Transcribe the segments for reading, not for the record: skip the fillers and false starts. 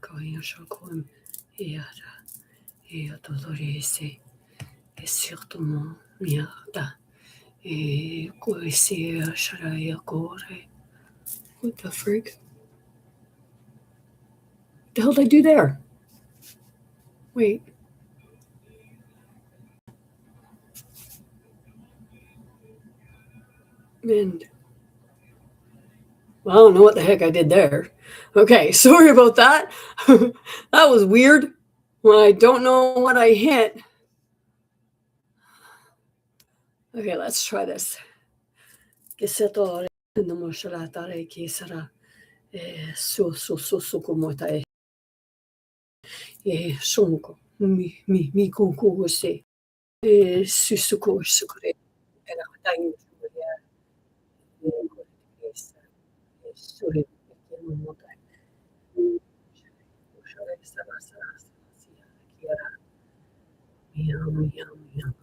Koya shokum yara dolorese surtout miada koisia sharaya gore. What the freak? What the hell did I do there? Wait. And well, I don't know what the heck I did there. Okay, sorry about that. That was weird. Well, I don't know what I hit. Okay, let's try this. Gesetore nomusharatare kisara su komota shonko mi kokose susuko sukure era dain sure mota shore sara sara kiara yum yum yum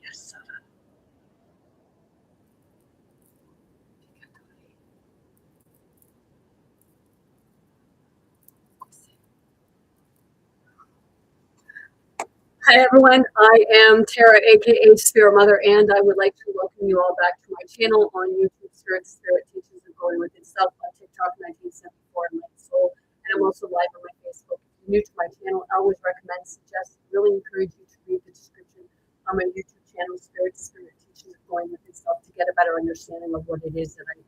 yes sara. Hi everyone, I am Tara, aka Spirit Mother, and I would like to welcome you all back to my channel on YouTube, Spirit Teaches and Growing Within Self, on TikTok 1974 and Light Soul, and I'm also live on my Facebook. If you're new to my channel, I always recommend, suggest, really encourage you to read the description on my YouTube channel, Spirit Teaches and Growing Within Self, to get a better understanding of what it is that I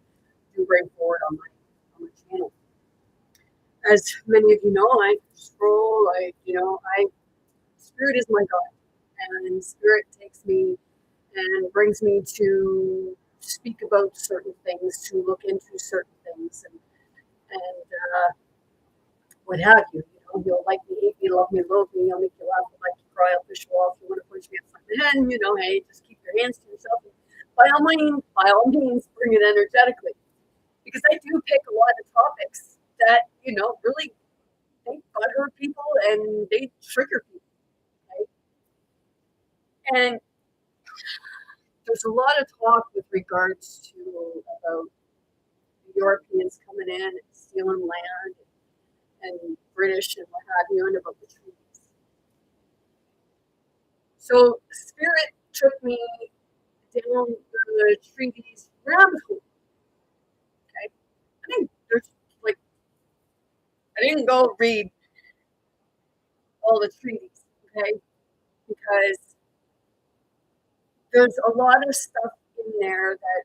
do bring forward on my channel. As many of you know, I scroll, Spirit is my God, and Spirit takes me and brings me to speak about certain things, to look into certain things, and what have you. You know, you'll like me, hate me, love me, loathe me. I'll make you laugh, I'll make you cry, I'll push you off. You want to punch me upside the head, hey, just keep your hands to yourself. And by all means, bring it energetically, because I do pick a lot of topics that really they butthurt people and they trigger people. Right? And there's a lot of talk with regards to about Europeans coming in and stealing land and British and what have you, and about the treaties. So Spirit took me down the treaties rabbit hole. Okay, I didn't go read all the treaties. Okay, because there's a lot of stuff in there that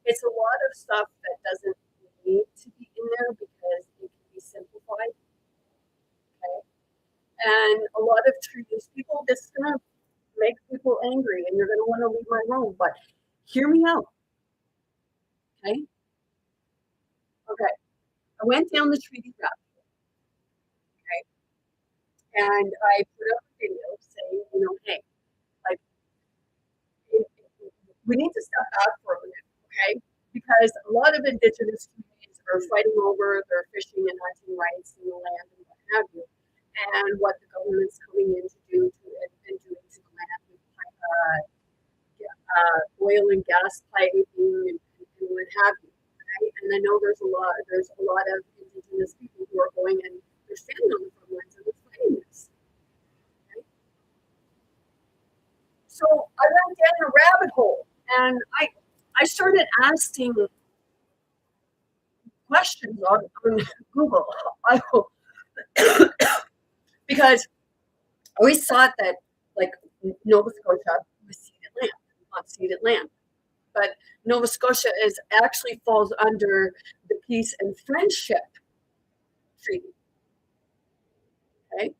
it's a lot of stuff that doesn't need to be in there because it can be simplified. Okay, and a lot of treaties, people, this is gonna make people angry, and you're gonna want to leave my room. But hear me out. Okay. Okay. I went down the treaty route. Okay. And I put up a video saying, hey, like, we need to step back for a minute. Okay. Because a lot of indigenous communities are fighting over their fishing and hunting rights in the land and what have you, and what the government's coming in to do and doing to the land with oil and gas piping and what have you. Right? And I know there's a lot of indigenous people who are going and they're standing on the front lines and they're fighting this. Right? So I went down a rabbit hole and I started asking questions on Google. I because I always thought that like Nova Scotia was ceded land. But Nova Scotia actually falls under the Peace and Friendship Treaty. Okay.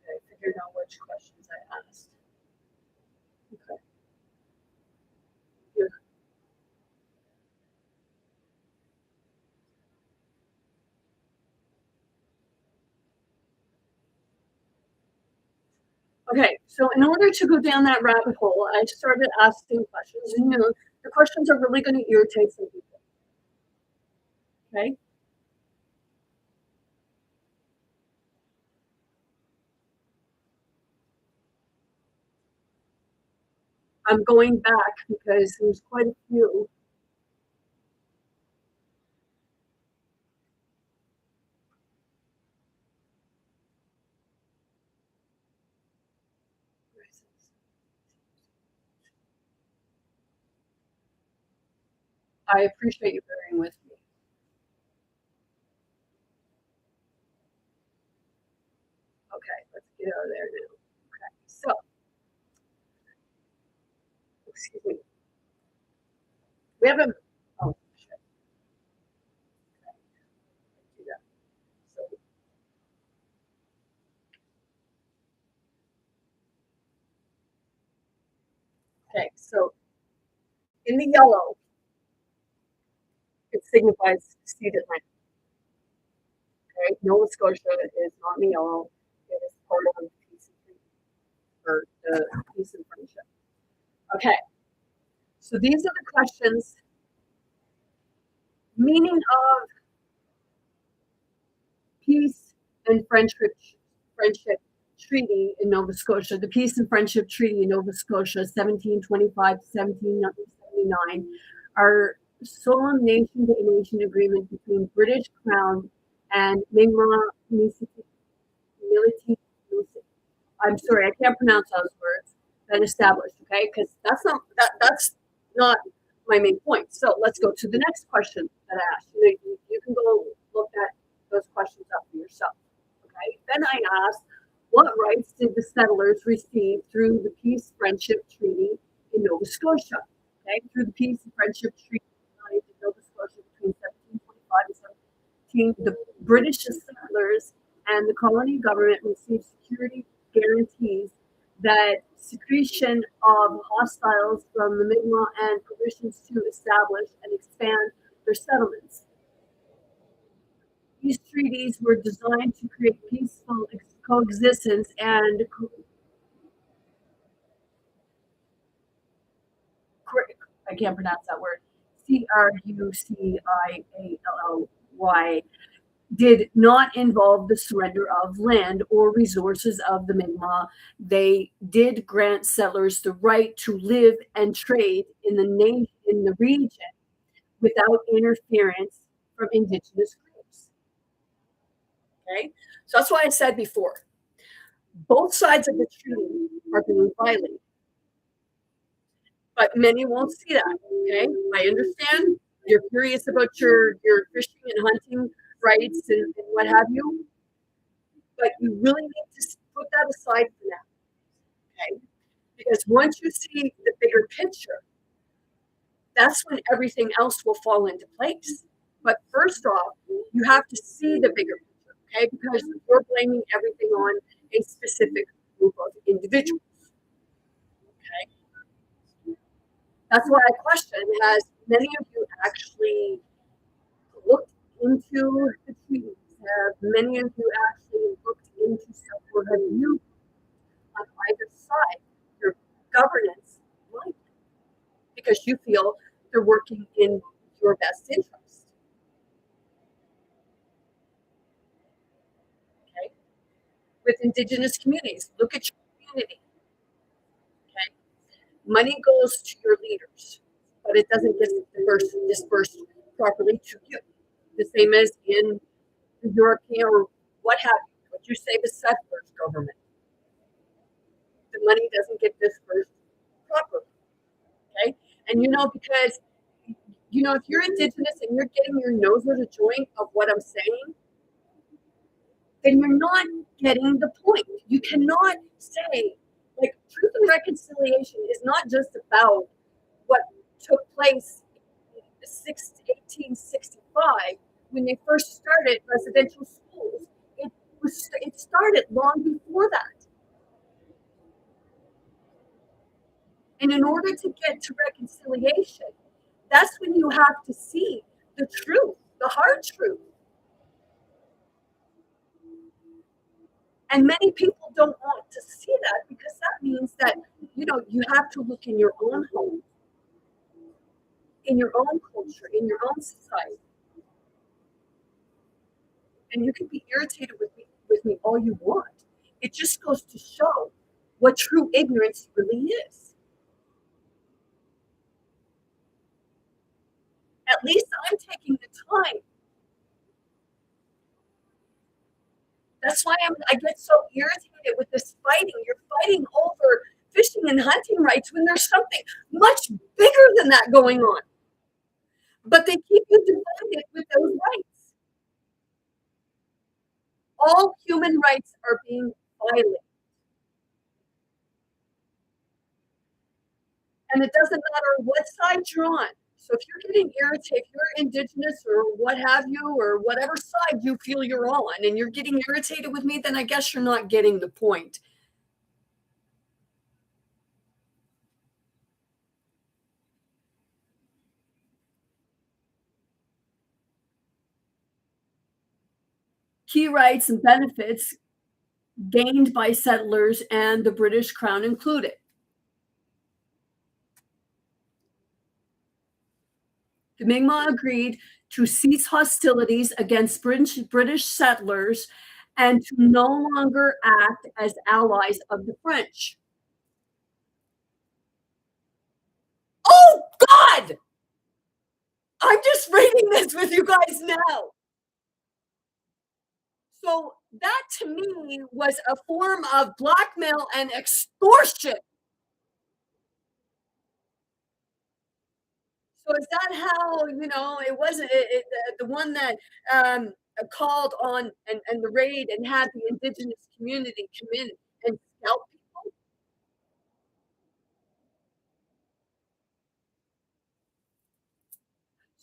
I figured out which questions I asked. Okay. Here. Okay, so in order to go down that rabbit hole, I started asking questions. And, the questions are really going to irritate some people. Okay, I'm going back because there's quite a few. I appreciate you bearing with me. Okay, let's get out of there now. Okay, so excuse me. We have a. Oh shit. Okay, do that. So okay, so in the yellow, it signifies ceded land. Okay, Nova Scotia is not in the yellow. It is part of the peace and freedom, or the peace and friendship. Okay, so these are the questions. Meaning of peace and friendship treaty in Nova Scotia. The Peace and Friendship Treaty in Nova Scotia, 1725 to 1779, are solemn nation to nation agreement between British Crown and Mi'kmaq Militi. I'm sorry, I can't pronounce those words. That established, okay? Because that's not my main point. So let's go to the next question that I asked. You can go look at those questions up for yourself. Okay. Then I asked, what rights did the settlers receive through the Peace Friendship Treaty in Nova Scotia? Okay, through the Peace and Friendship Treaty in Nova Scotia between 1725 and 17, the British settlers and the colony government received security guarantees that secretion of hostiles from the Mi'kmaq and permissions to establish and expand their settlements. These treaties were designed to create peaceful coexistence and I can't pronounce that word. Crucially did not involve the surrender of land or resources of the Mi'kmaq. They did grant settlers the right to live and trade in the region without interference from indigenous groups. Okay, so that's why I said before, both sides of the treaty are being violated, but many won't see that. Okay, I understand you're curious about your fishing and hunting rights and what have you, but you really need to put that aside for now. Okay, because once you see the bigger picture, that's when everything else will fall into place. But first off, you have to see the bigger picture, okay? Because you're blaming everything on a specific group of individuals. Okay, that's why I question: has many of you actually looked into the treaties? Have many of you actually looked into stuff, or have you on either side your governance right? Because you feel they're working in your best interest. Okay, with indigenous communities, look at your community. Okay, money goes to your leaders, but it doesn't get dispersed properly to you. The same as in the European or what have you. What you say the settlers government, the money doesn't get dispersed properly. Okay, and because if you're indigenous and you're getting your nose at a joint of what I'm saying, then you're not getting the point. You cannot say, like, truth and reconciliation is not just about what took place in 1865 when they first started residential schools. It started long before that. And in order to get to reconciliation, that's when you have to see the truth, the hard truth. And many people don't want to see that because that means that, you have to look in your own home, in your own culture, in your own society. And you can be irritated with me all you want. It just goes to show what true ignorance really is. At least I'm taking the time. That's why I get so irritated with this fighting. You're fighting over fishing and hunting rights when there's something much bigger than that going on. But they keep you divided with those rights. All human rights are being violated. And it doesn't matter what side you're on. So if you're getting irritated, if you're indigenous or what have you, or whatever side you feel you're on, and you're getting irritated with me, then I guess you're not getting the point. Key rights and benefits gained by settlers and the British Crown included. The Mi'kmaq agreed to cease hostilities against British settlers and to no longer act as allies of the French. Oh, God! I'm just reading this with you guys now. So that to me was a form of blackmail and extortion. So is that how, it wasn't the one that called on and the raid and had the indigenous community come in and scalp people?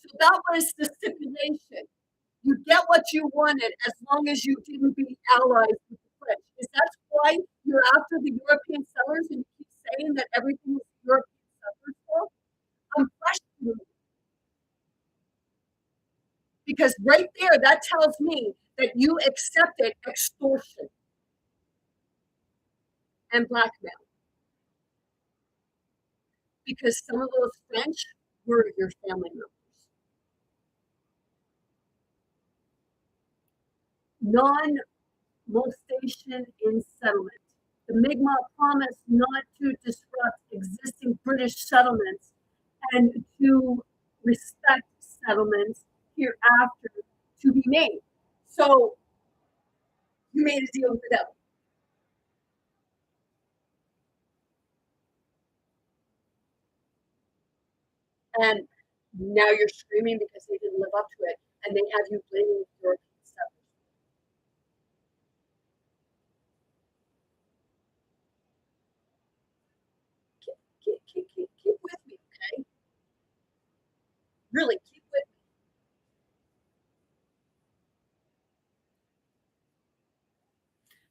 So that was the stipulation. You get what you wanted as long as you didn't be allies with the French. Is that why you're after the European settlers and you keep saying that everything is European settlers' fault? I'm questioning it because right there, that tells me that you accepted extortion and blackmail because some of those French were your family members. Non-molestation in settlement. The Mi'kmaq promised not to disrupt existing British settlements and to respect settlements hereafter to be made. So you made a deal with the devil. And now you're screaming because they didn't live up to it, and they have you blaming your settlers. Keep with me, okay? Really, keep with me.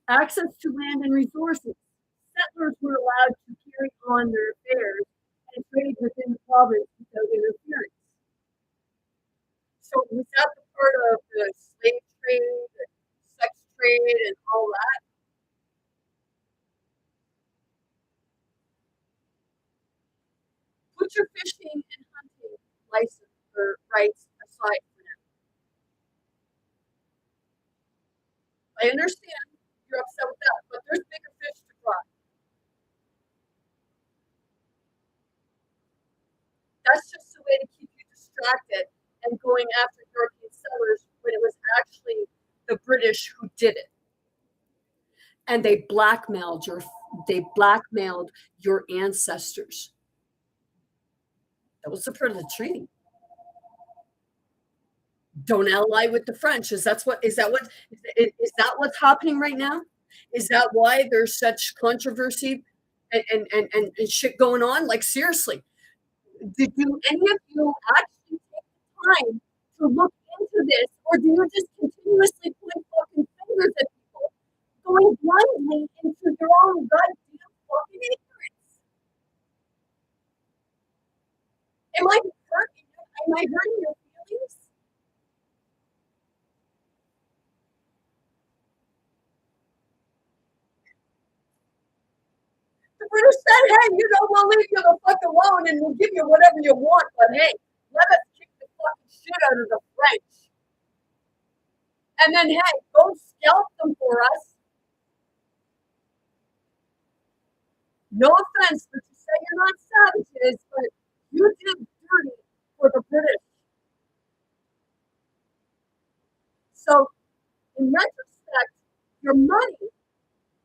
Access to land and resources. Settlers were allowed to carry on their affairs and trade within the province without interference. So was that the part of the slave trade, the sex trade, and all that? Put your fishing and hunting license or rights aside for now. I understand you're upset with that, but there's bigger fish to fry. That's just a way to keep you distracted and going after European settlers when it was actually the British who did it. And they blackmailed your ancestors. That was a part of the treaty. Don't ally with the French. Is that what's happening right now? Is that why there's such controversy and shit going on? Like seriously, did you any of you actually take the time to look into this, or do you just continuously point fucking fingers at people, going blindly into your own goddamn fucking ignorance? Am I hurting? Am I hurting your feelings? hey, we'll leave you the fuck alone and we'll give you whatever you want, but hey, let us kick the fucking shit out of the French. And then, hey, go scalp them for us. No offense, but you say you're not savages, but you did dirty for the British. So, in retrospect, your money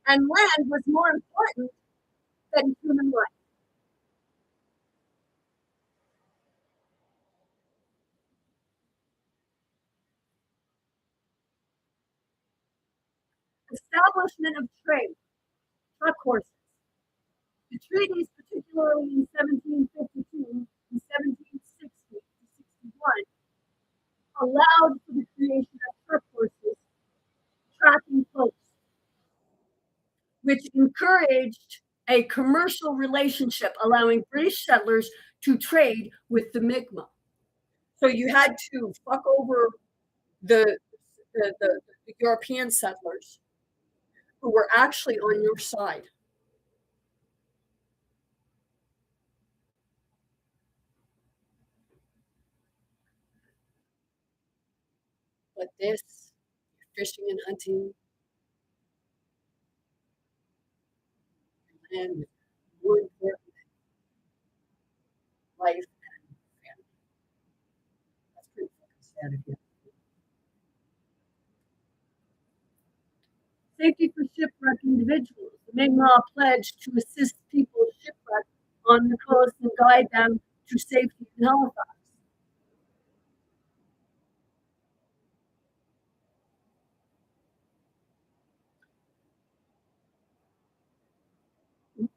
and land was more important than human life. Establishment of trade, truck horses. The treaties, particularly in 1752 and 1760 to 61, allowed for the creation of truck horses tracking folks, which encouraged a commercial relationship, allowing British settlers to trade with the Mi'kmaq. So you had to fuck over the, the European settlers who were actually on your side. But this, fishing and hunting, land was more important than life and family. That's pretty fucking sad if you. Safety for shipwrecked individuals. The Mi'kmaq pledged to assist people shipwrecked on the coast and guide them to safety in Halifax.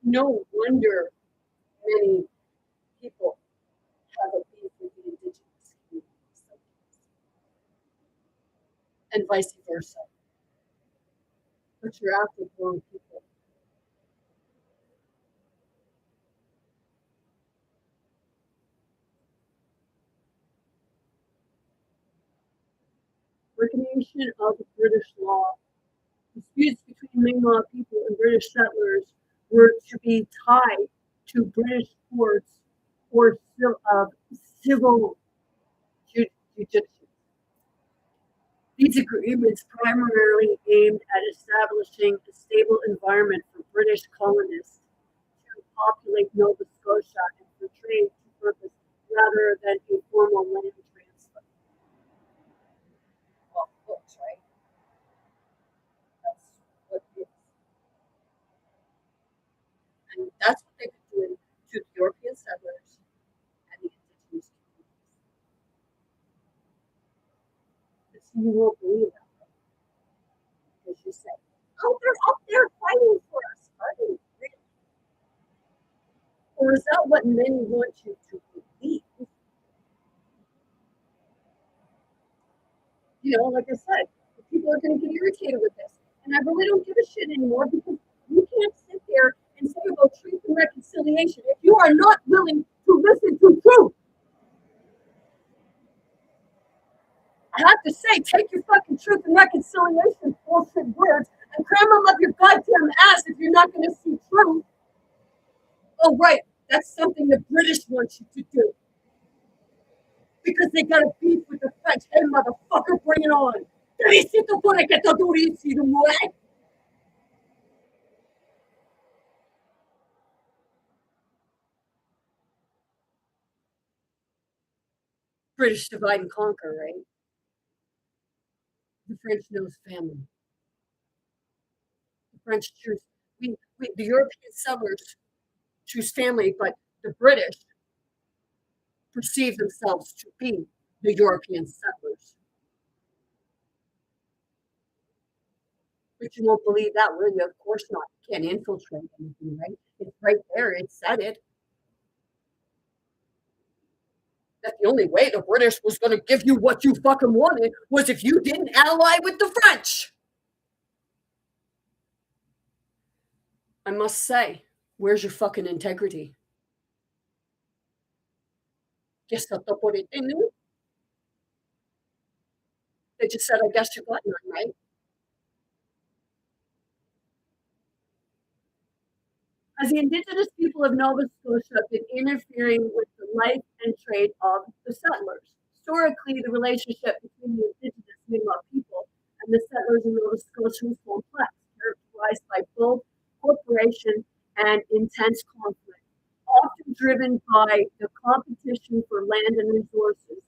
No wonder many people have a beef with the indigenous communities and vice versa. But you're after the wrong people. Recognition of British law. Disputes between Mi'kmaq people and British settlers were to be tied to British courts or civil jurisdiction. These agreements primarily aimed at establishing a stable environment for British colonists to populate Nova Scotia and for trade purpose rather than a formal land transfer. Well, books, right? That's what it is. And that's what they've been doing to the European settlers and the indigenous communities. You won't believe that, right? Because you say, oh, they're up there fighting for us. Are they really? Or is that what many want you to believe? Like I said, people are going to get irritated with this. And I really don't give a shit anymore because you can't sit there and say about truth and reconciliation if you are not willing to listen to truth. I have to say, take your fucking truth and reconciliation bullshit words and cram them up your goddamn ass if you're not going to see truth. Oh, right. That's something the British want you to do. Because they got a beef with the French. Hey, motherfucker, bring it on. British divide and conquer, right? The French knows family. The French choose, the European settlers choose family, but the British perceive themselves to be the European settlers. But you won't believe that, will you? Of course not. You can't infiltrate anything, right? It's right there. It said it. That the only way the British was going to give you what you fucking wanted was if you didn't ally with the French. I must say, where's your fucking integrity? They just said, I guess you got none, right? As the indigenous people of Nova Scotia have been interfering with the life and trade of the settlers. Historically, the relationship between the indigenous Mi'kmaq people and the settlers in Nova Scotia was complex, characterized by both cooperation and intense conflict, often driven by the competition for land and resources.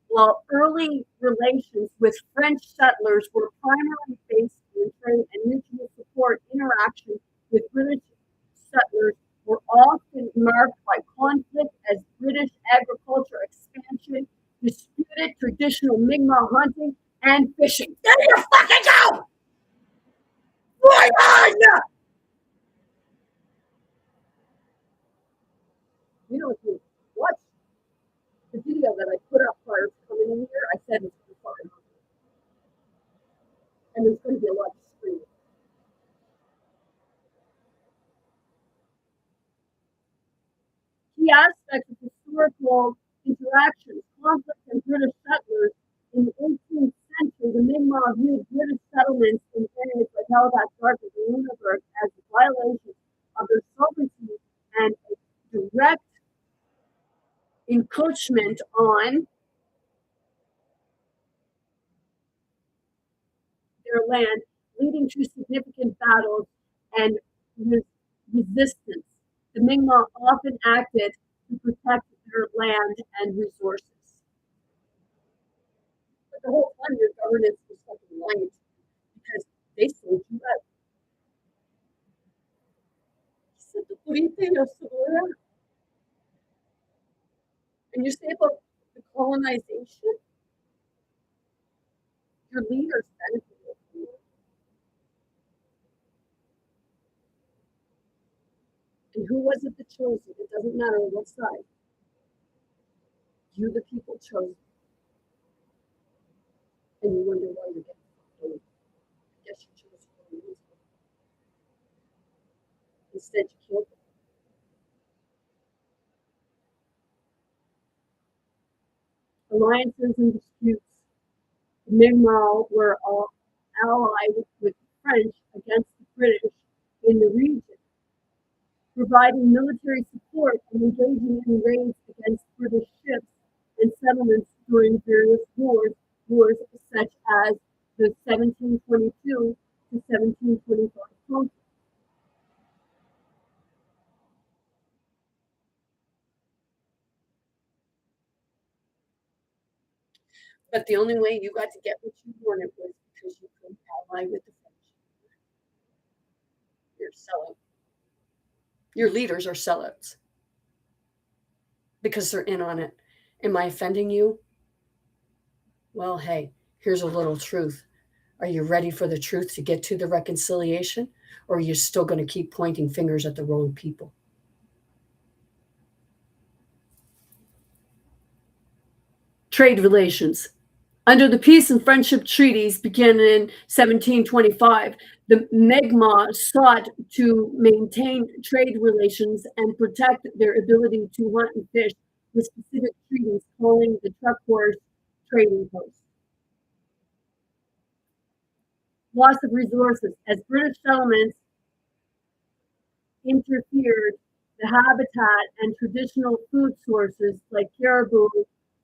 While early relations with French settlers were primarily based on trade and mutual support, interaction with British settlers were often marked by conflict as British agriculture expansion disputed traditional Mi'kmaq hunting and fishing. There you fucking go! Right on! You know, if you watch the video that I put up prior to coming in here, I said it's fucking hungry. And there's going to be a lot of screaming. Key aspects of historical interactions, conflict and British settlers in the 18th century, the Mi'kmaq viewed British settlements in areas like Halifax, Dartmouth, and Lunenburg as a violation of their sovereignty and a direct encroachment on their land, leading to significant battles and resistance. The Mi'kmaq often acted to protect their land and resources. But the whole time your governance was fucking lying because they sold you out. He said the Purite of Sonora. And you say about the colonization, your leaders benefited from it. And who was it that chose it? It doesn't matter on what side. You, the people, chose it. And you wonder why you're getting fucked. I guess you chose colonialism. Instead, you killed them. Alliances and disputes. The Mi'kmaq were all allied with the French against the British in the region, providing military support and engaging in raids against British ships and settlements during various wars such as the 1722 to 1725 conflict. But the only way you got to get what you wanted was because you could ally with the French. You're selling. Your leaders are sellouts because they're in on it. Am I offending you? Well, hey, here's a little truth. Are you ready for the truth to get to the reconciliation? Or are you still going to keep pointing fingers at the wrong people? Trade relations. Under the peace and friendship treaties beginning in 1725, the Mi'kmaq sought to maintain trade relations and protect their ability to hunt and fish with specific treaties calling the truck horse trading post. Loss of resources. As British settlements interfered, the habitat and traditional food sources like caribou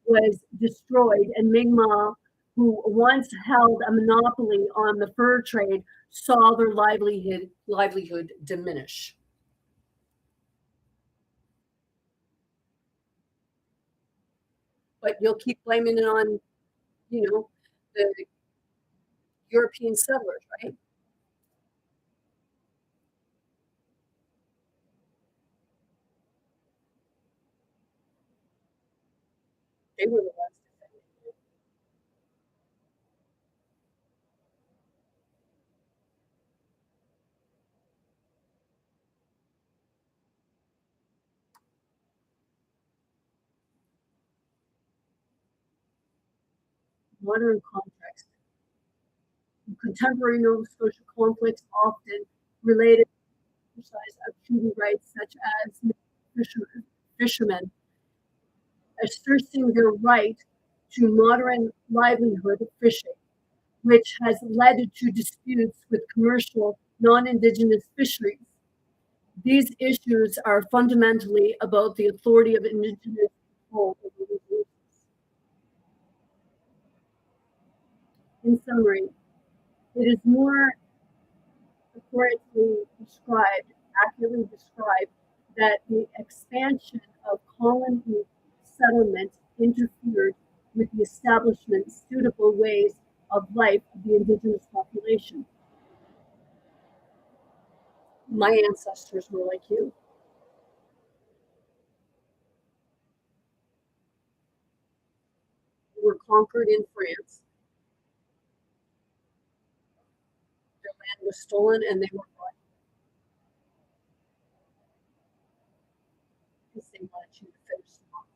was destroyed, and Mi'kmaq, who once held a monopoly on the fur trade, saw their livelihood diminish. But you'll keep blaming it on, the European settlers, right? They were the ones defending it. Modern context. Contemporary Nova Scotia conflicts often related to the exercise of treaty rights, such as fishermen asserting their right to modern livelihood fishing, which has led to disputes with commercial non-Indigenous fisheries. These issues are fundamentally about the authority of Indigenous control over resources. In summary, it is more accurately described, that the expansion of colony settlement interfered with the establishment suitable ways of life of the indigenous population. My ancestors were like you. They were conquered in France. Their land was stolen and they were brought because they wanted you to finish them off.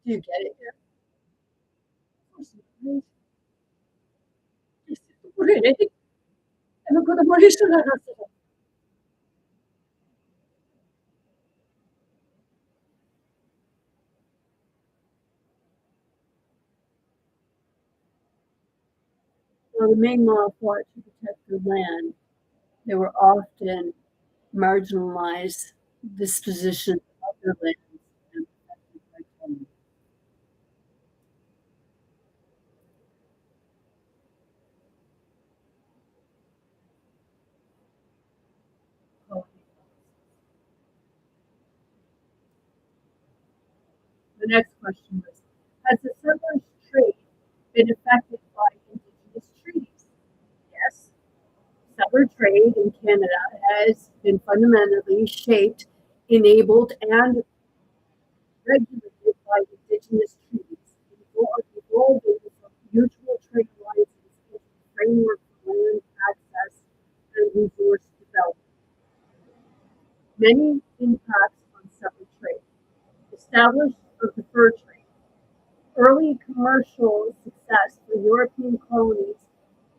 Do you get it here? Of course not. Well, the Mi'kmaq fought to protect their land. They were often marginalized disposition of their lands and protected by colony. The next question was, has the settlers' trade been affected by Indigenous treaties? Yes. Settler trade in Canada has been fundamentally shaped, enabled, and regulated by Indigenous treaties, evolving from mutual trade alliances into a framework for land access and resource development. Many impacts on settler trade. Established of the fur trade. Early commercial success for European colonies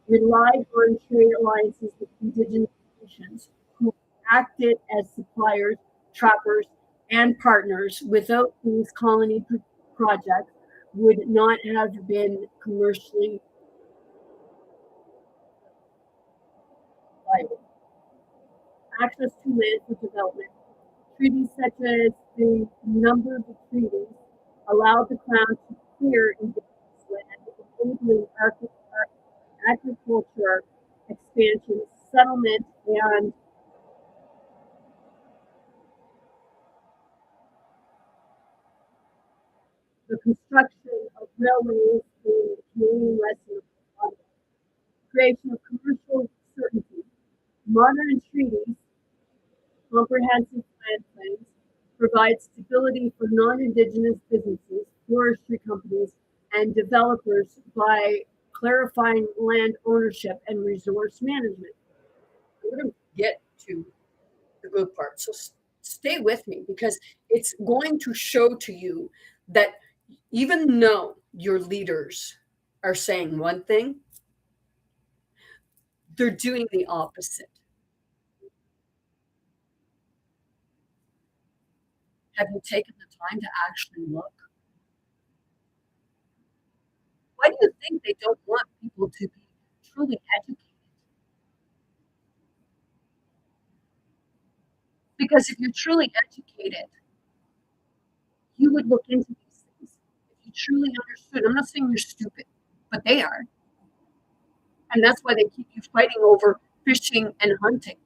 relied on trade alliances with indigenous nations who acted as suppliers, trappers, and partners. Without these colony projects, would not have been commercially viable. Access to land for development. Treaties such as the number of treaties allowed the Crown to clear indigenous land, enabling agriculture expansion, settlement, and the construction of railways in the Canadian Western Ontario. Creation of commercial certainty. Modern treaties, comprehensive land plans, provide stability for non-Indigenous businesses, forestry companies, and developers by clarifying land ownership and resource management. I'm going to get to the good part. So stay with me because it's going to show to you that even though your leaders are saying one thing, they're doing the opposite. Have you taken the time to actually look? Why do you think they don't want people to be truly educated? Because if you're truly educated, you would look into these things. If you truly understood, I'm not saying you're stupid, but they are. And that's why they keep you fighting over fishing and hunting.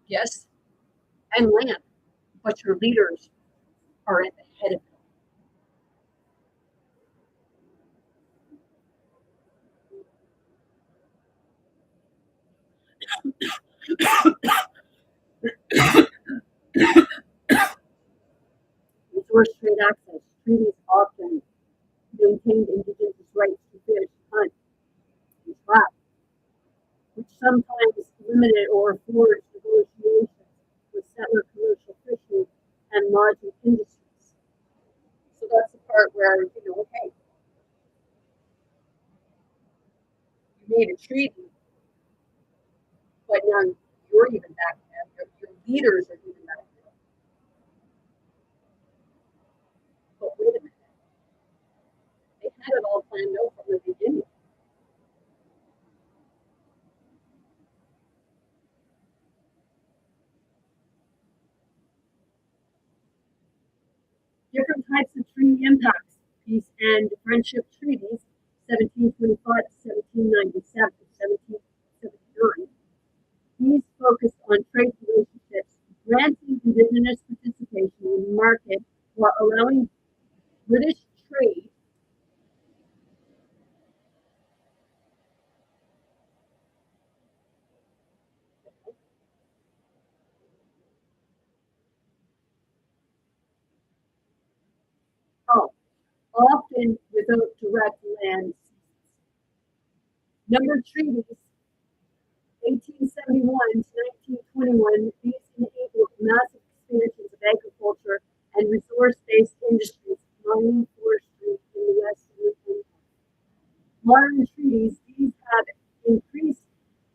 Yes, and land. But your leaders are at the head of it. Resource trade access. Treaties often maintained indigenous rights to fish, hunt, and trap, which sometimes limited or forced negotiations with settler commercial fishing and lodging industries. So that's the part where, okay, you made a treaty, but now you're even back there. Your leaders are even back there. had it all planned out from the beginning. Different types of treaty impacts, peace and friendship treaties, 1725 to 1797, 1779. These focused on trade relationships, granting indigenous participation in the market while allowing British trade. Oh, often without direct land. Number treaties, 1871 to 1921, these enabled massive expansions of agriculture and resource-based industries, mining, forestry in the West and the modern treaties, these have increased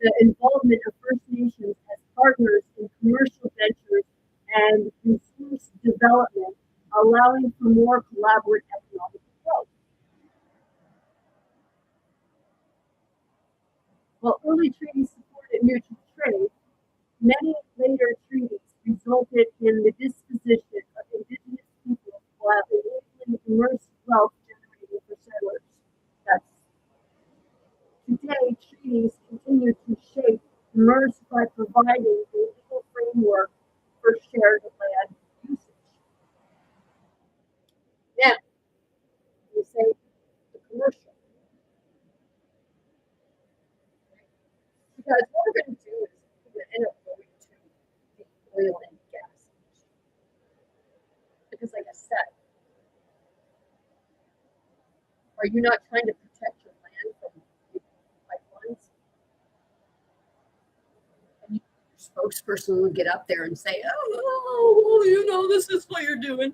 the involvement of First Nations as partners in commercial ventures and resource development, allowing for more collaborative economic growth. While early treaties supported mutual trade, many later treaties resulted in the disposition of indigenous people while enabling immense wealth generating for settlers. That's today, treaties continue to shape commerce by providing a legal framework for shared land usage. Now, you say the commercial, because what we're going to do is we're going to end up going to the oil and gas industry. Because, like I said, are you not trying to protect your land from pipelines? And your spokesperson would get up there and say, "Oh, you know, this is what you're doing."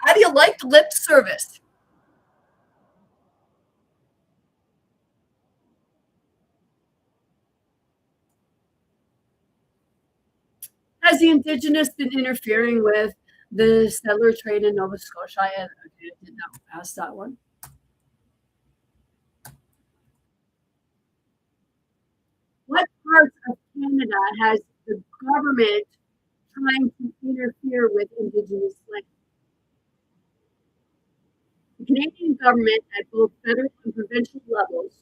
How do you like the lip service? Has the indigenous been interfering with the settler trade in Nova Scotia? I did not ask that one. What parts of Canada has the government trying to interfere with indigenous land? The Canadian government at both federal and provincial levels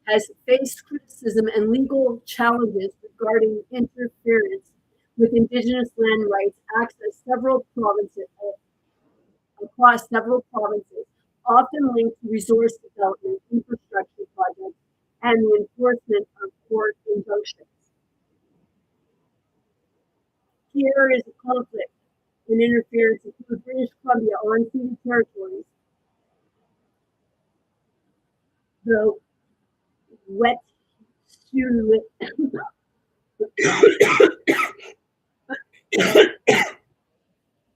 has faced criticism and legal challenges regarding interference with Indigenous land rights access several provinces across several provinces, often linked to resource development, infrastructure projects, and the enforcement of court injunctions. Key areas of conflict and interference include British Columbia unceded territories, the Wet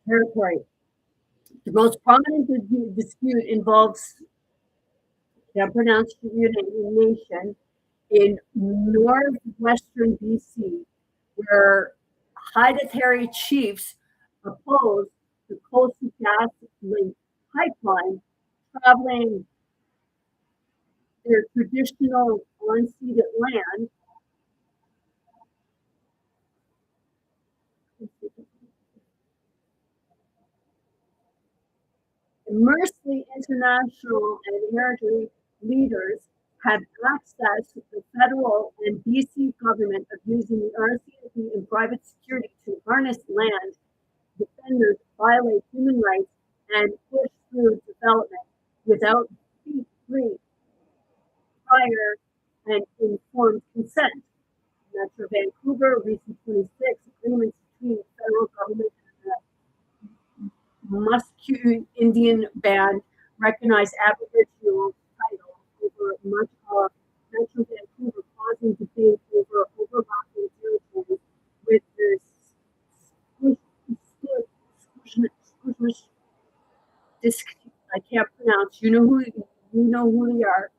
territory. The most prominent dispute involves, can't pronounce the nation, in northwestern BC, where hereditary chiefs oppose the Coastal GasLink pipeline traveling their traditional unceded land Mercilessly international and heritage leaders have access to the federal and BC government of using the RCMP and private security to harness land defenders, violate human rights, and push through development without free, prior, and informed consent. Metro Vancouver, recent 26 agreements between the federal government and Musqueam Indian Band recognized Aboriginal title over much of Metro Vancouver, causing debate over overlapping territories with the Squamish. This I can't pronounce. You know who they are.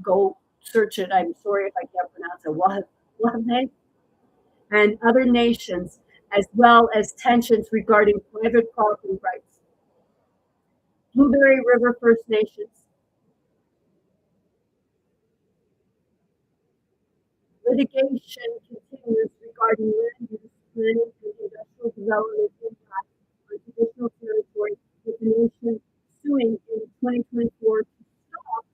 Go search it. I'm sorry if I can't pronounce it. What and other nations, as well as tensions regarding private property rights. Blueberry River First Nations. Litigation continues regarding land use, planning, and industrial development impact on traditional territory, with the nation suing in 2024 to stop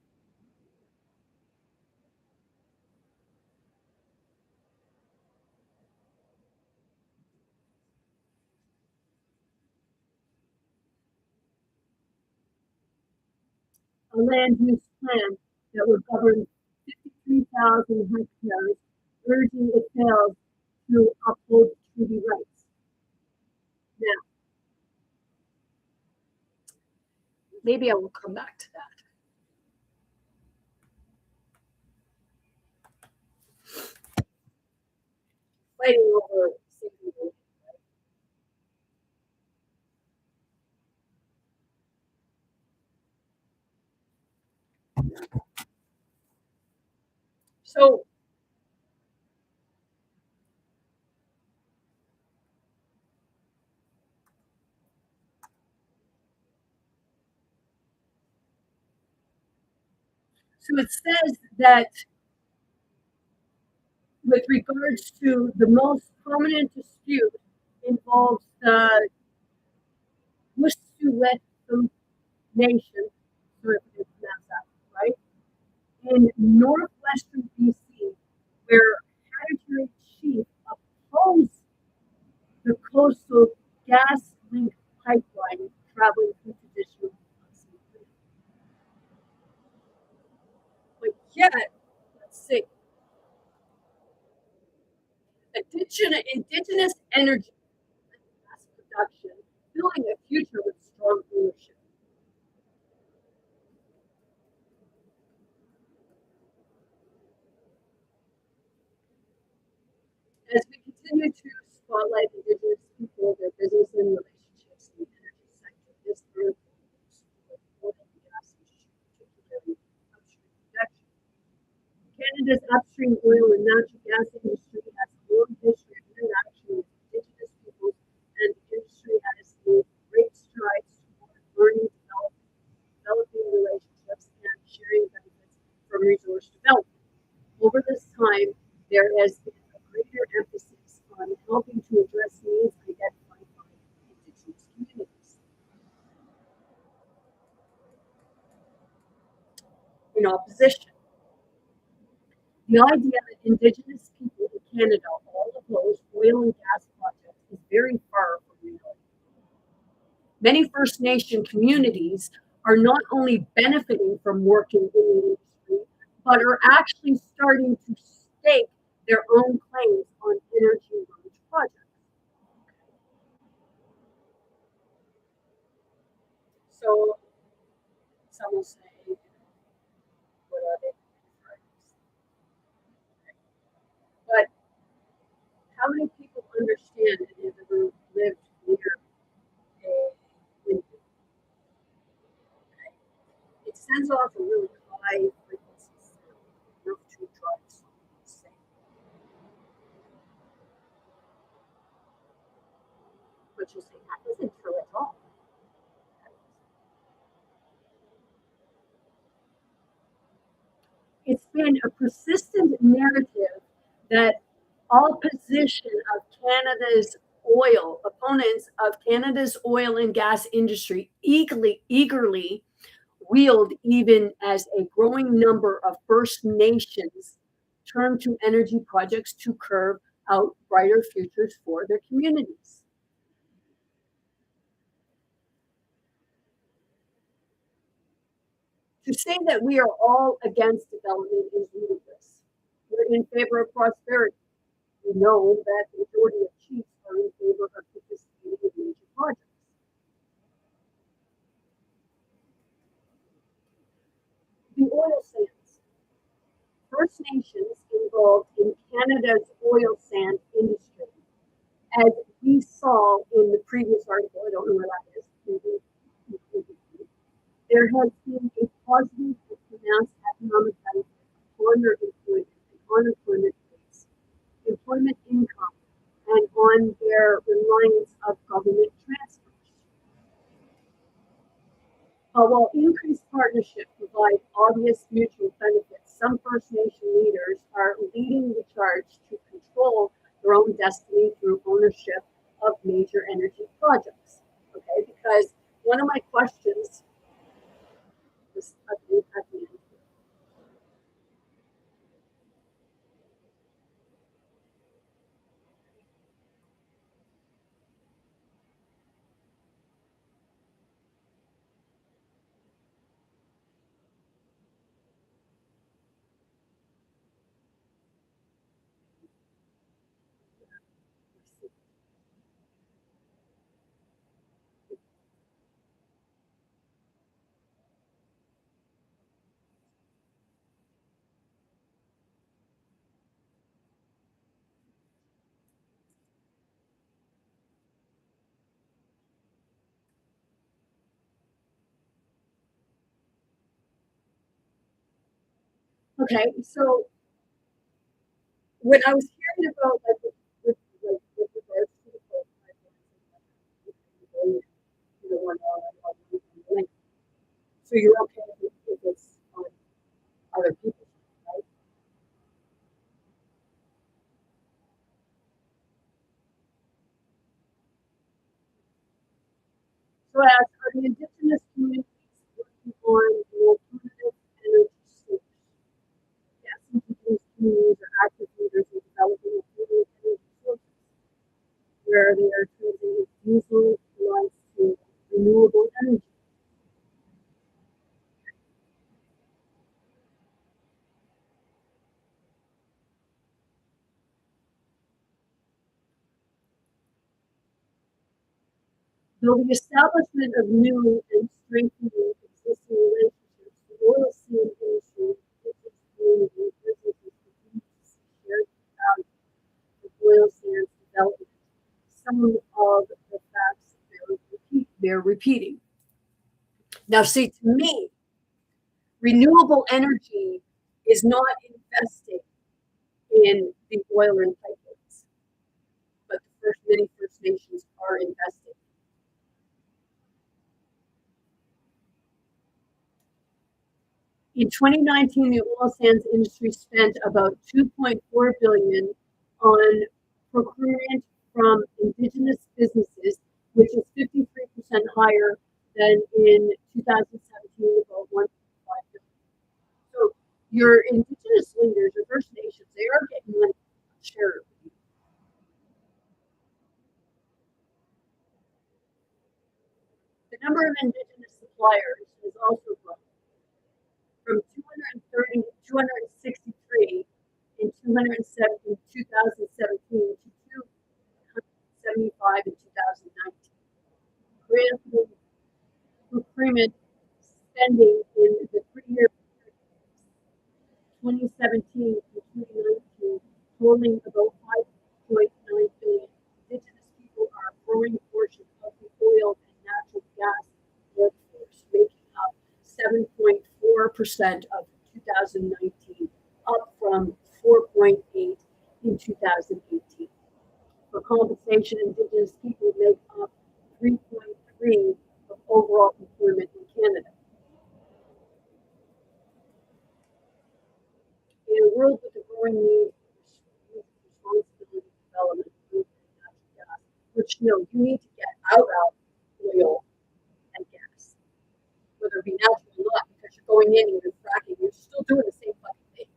a land use plan that would govern 53,000 hectares, urging it fails to uphold treaty rights. Now, maybe I will come back to that. Fighting over safety. So, so it says that with regards to the most prominent dispute involves the Wet'suwet'en Nation, sorry if I pronounce that right, in northwestern BC, where Hattijary Chief opposed the coastal gas link pipeline traveling through traditional Wet'suwet'en. But yet, let's see, indigenous energy gas production, building a future with strong ownership. As we continue to spotlight Indigenous people, their business and relationships in the energy sector, this article looks for oil and gas industry, particularly upstream production. Canada's upstream oil and natural gas industry has a long history of interaction with Indigenous peoples, and the industry has made great strides toward learning, developing relationships, and sharing benefits from resource development. Over this time, there has been a greater emphasis on helping to address needs identified by Indigenous communities. In opposition, the idea that Indigenous people in Canada all oppose oil and gas projects is very far from reality. Many First Nation communities are not only benefiting from working in the industry, but are actually starting to stake their own claims on energy launch projects. So some will say, what are they? But how many people understand and have ever lived near a windmill? It sends off a really high frequency sound, enough to drive someone insane. But you say, that isn't true at all. It's been a persistent narrative that opposition of Canada's opponents of Canada's oil and gas industry eagerly wield even as a growing number of First Nations turn to energy projects to curb out brighter futures for their communities. To say that we are all against development is ludicrous. We're in favor of prosperity. We know that the majority of chiefs are in favor of participating in major projects. The oil sands. First Nations involved in Canada's oil sand industry, as we saw in the previous article, I don't know where that is, there has been a positive and pronounced economic benefit on their employment and unemployment rates, employment income, and on their reliance of government transfers. While increased partnership provides obvious mutual benefits, some First Nation leaders are leading the charge to control their own destiny through ownership of major energy projects. Okay, because one of my questions is at the end. Okay, so when I was hearing about with regards to the coal pipelines, so you're okay if it's on other people's, right? So as are the indigenous communities working on an alternative energy source? Yes, indigenous communities are active leaders in developing alternative energy sources where they are choosing diesel lights to renewable energy. Though the establishment of new and strengthening existing relationships, the oil sand industry, business community, businesses continue to see shared value of oil sands development. Some of the facts they're repeating. Now, see, to me, renewable energy is not investing in the oil and pipelines, but many First Nations are investing. In 2019, the oil sands industry spent about 2.4 billion on procurement from indigenous businesses, which is 53% higher than in 2017, about 1.5 billion. So your indigenous leaders, your First Nations, they are getting money share. The number of indigenous suppliers has also grown from 263 in 2017 to 275 in 2019. Grant procurement spending in the 3 year 2017 to 2019 totaling about 5.9 billion. Indigenous people are a growing portion of the oil and natural gas workforce, making up 7.4% of 2019, up from 4.8 in 2018. For compensation, Indigenous people make up 3.3 of overall employment in Canada. In a world with a growing need for responsibility development of natural gas, which you need to get out of oil and gas, whether it be natural or not, because you're going in and you're fracking, you're still doing the same fucking thing.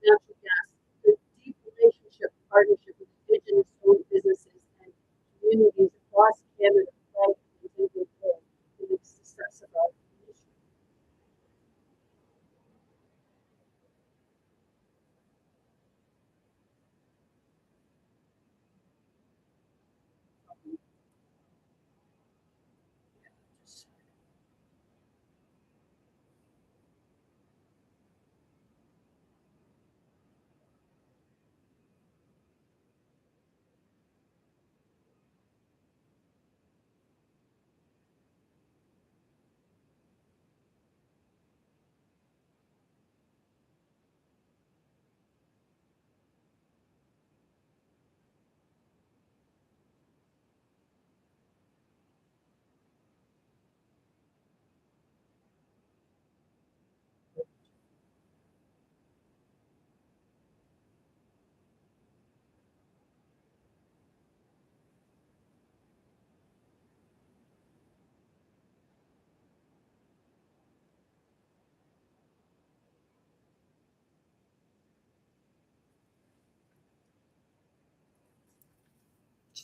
Natural gas, the deep relationship and partnership with Indigenous owned businesses and communities across Canada play an integral role in the success of our mission.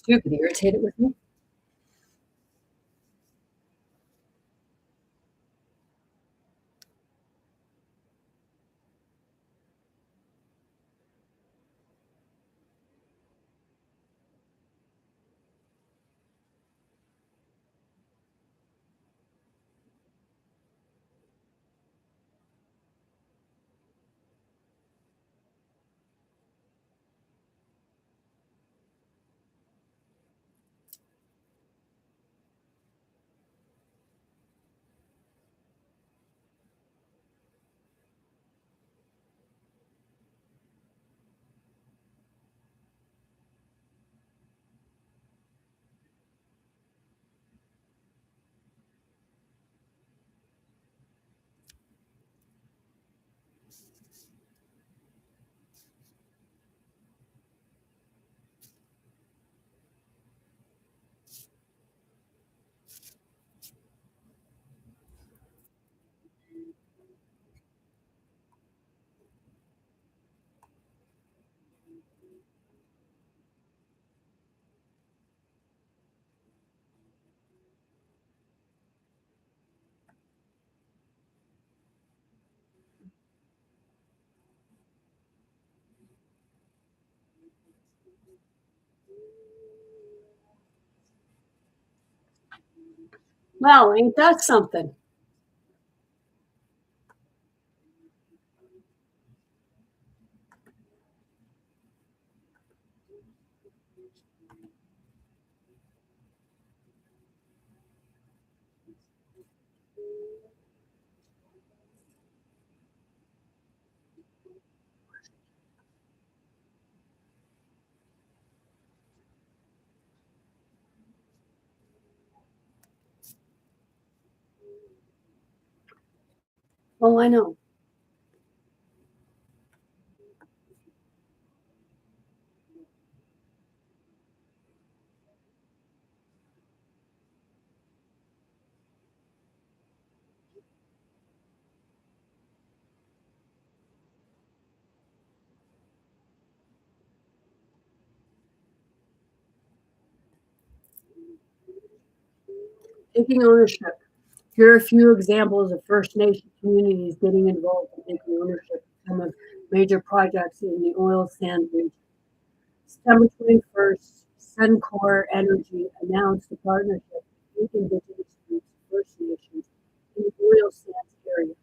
You could irritate it with me. Well, ain't that something? Oh, I know. Taking ownership. Here are a few examples of First Nation communities getting involved in taking ownership of some of major projects in the oil sand region. September 21st, Suncor Energy announced a partnership with Indigenous groups, First Nations, in the oil sands area.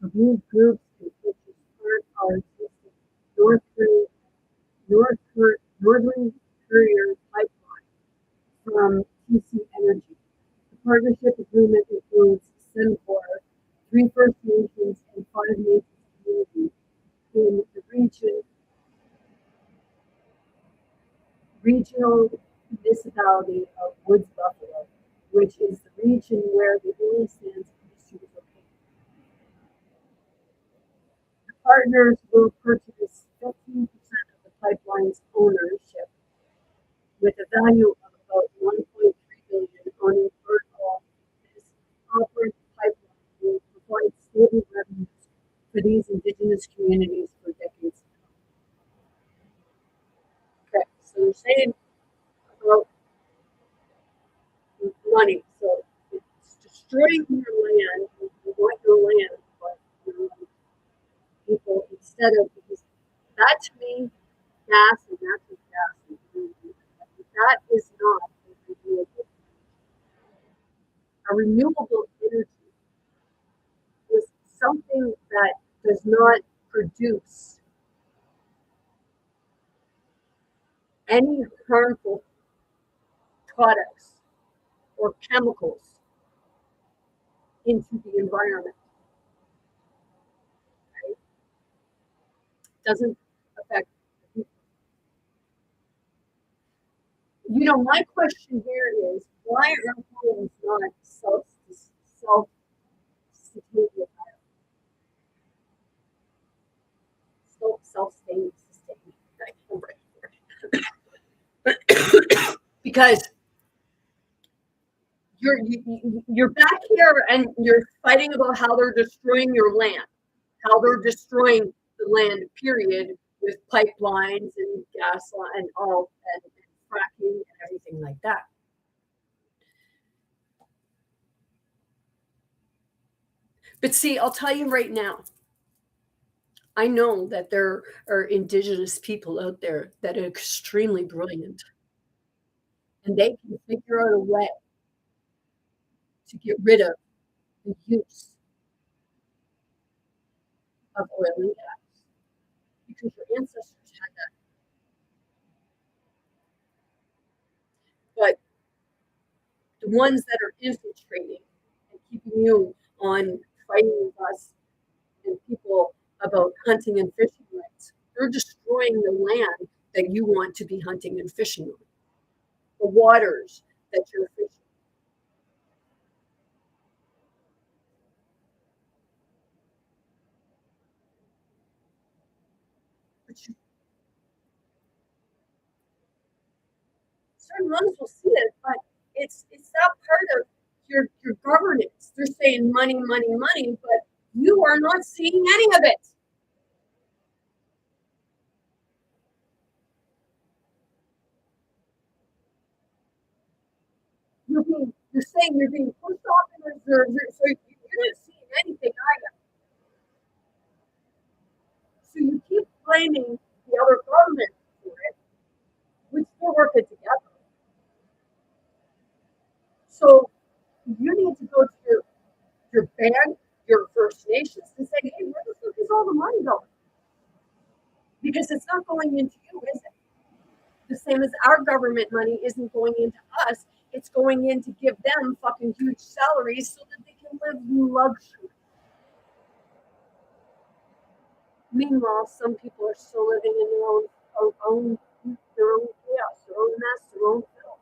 So these groups can purchase part of our existing North Korea, Northern Courier pipeline from TC Energy. The partnership agreement includes Suncor, three First Nations, and five Native communities in the regional municipality of Woods Buffalo, which is the region where the oil sands industry is located. The partners will purchase 15% of the pipeline's ownership with a value of about 1.3 billion on overall. This operating pipeline will provide stable revenues for these indigenous communities for decades to come. Okay, so you're saying about money. So it's destroying your land. You want your land, but people instead of because that to me, gas and natural gas, that is not a renewable. A renewable energy is something that does not produce any harmful products or chemicals into the environment. Right? Doesn't affect. My question here is why are homes not self sustaining, self sustaining, because you're back here and you're fighting about how they're destroying your land, how they're destroying the land, period, with pipelines and gas and all and fracking and anything like that. But see, I'll tell you right now, I know that there are indigenous people out there that are extremely brilliant, and they can figure out a way to get rid of the use of oil and gas because your ancestors had that. But the ones that are infiltrating and keeping you on fighting with us and people about hunting and fishing rights, they're destroying the land that you want to be hunting and fishing on, the waters that you're fishing. But you, certain ones will see it, but it's not part of your governance. They're saying money, money, money, but you are not seeing any of it. You're saying you're being pushed off in reserves, so you're not seeing anything either. So you keep blaming the other government for it, which we're working together. So you need to go to your band, your First Nations, and say, hey, where the fuck is all the money going? Because it's not going into you, is it? The same as our government money isn't going into us. It's going in to give them fucking huge salaries so that they can live in luxury. Meanwhile, some people are still living in their own chaos, their own mess, their own filth.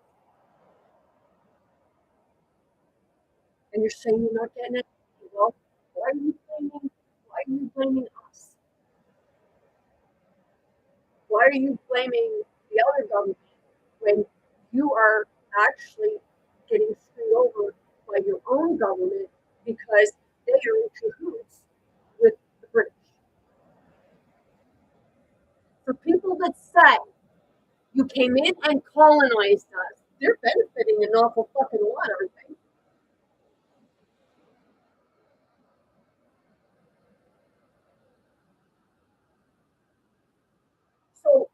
And you're saying you're not getting it. Well, why are you blaming? Why are you blaming us? Why are you blaming the other government when you are actually getting screwed over by your own government because they are in cahoots with the British? For people that say you came in and colonized us, they're benefiting an awful fucking lot, aren't they? So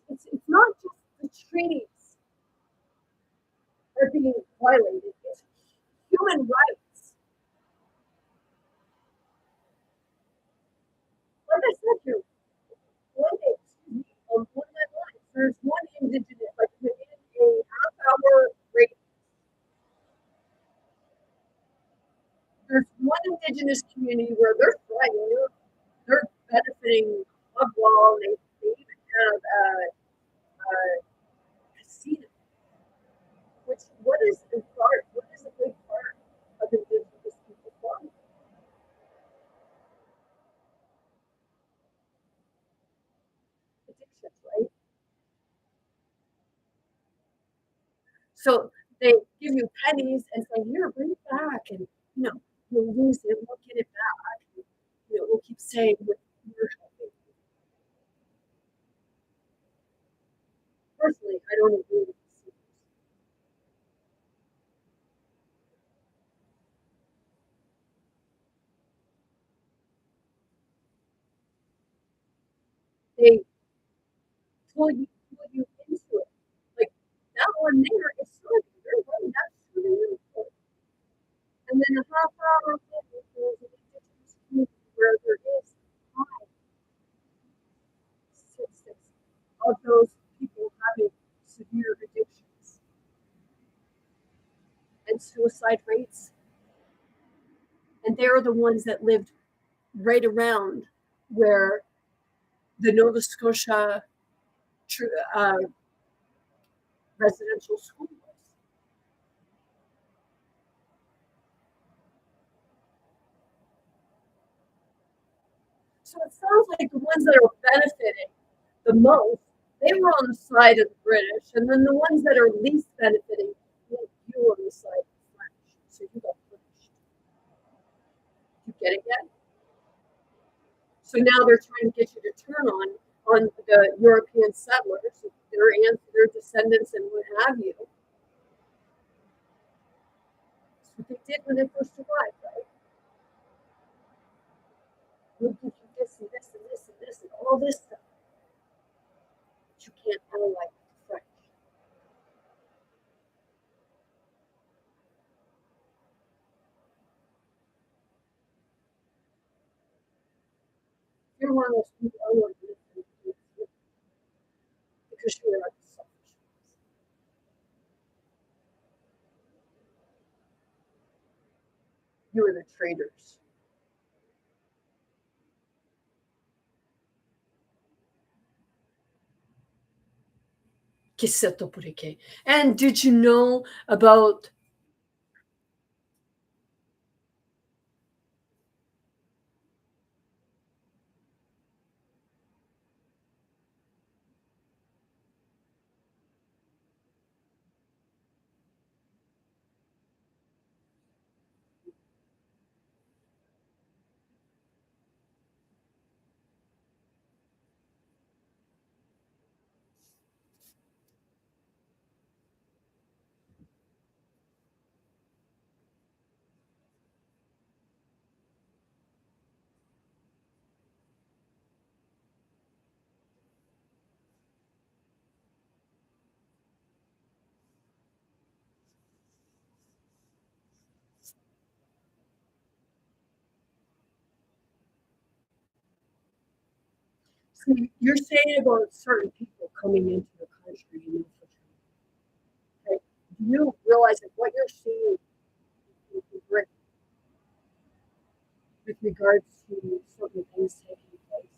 it's not just the treaties that are being violated, it's human rights. Like I said here, one day, on one of my lines, there's one indigenous, like within a half hour radius, there's one indigenous community where they're thriving, they're benefiting of wall, they even have a casino, which what is a big part of indigenous people's life? Addictions, right? So they give you pennies and say, here, bring it back. And, you'll lose it, we'll get it back. And, we'll keep saying we're helping. Personally, I don't agree with this. They pull you into it. Like that one there is serving your right. That's serving you. And then a half hour later, there's an indigenous community where there is high statistics of those people having severe addictions and suicide rates. And they're the ones that lived right around where the Nova Scotia uh, residential school was. So it sounds like the ones that are benefiting the most, they were on the side of the British, and then the ones that are least benefiting, you on the side of the French. So you got punished. You get it yet? So now they're trying to get you to turn on the European settlers. their aunts, their descendants, and what have you. That's what they did when they first arrived, right? We'll give you this and this and this and this and all this stuff. But you can't ally with the French. You're one of those people I want to live with because you are selfish. You are the traitors. And did you know about see, you're saying about certain people coming into the country and infiltrating? Okay? Do you realize that what you're seeing in Britain with regards to certain things taking place?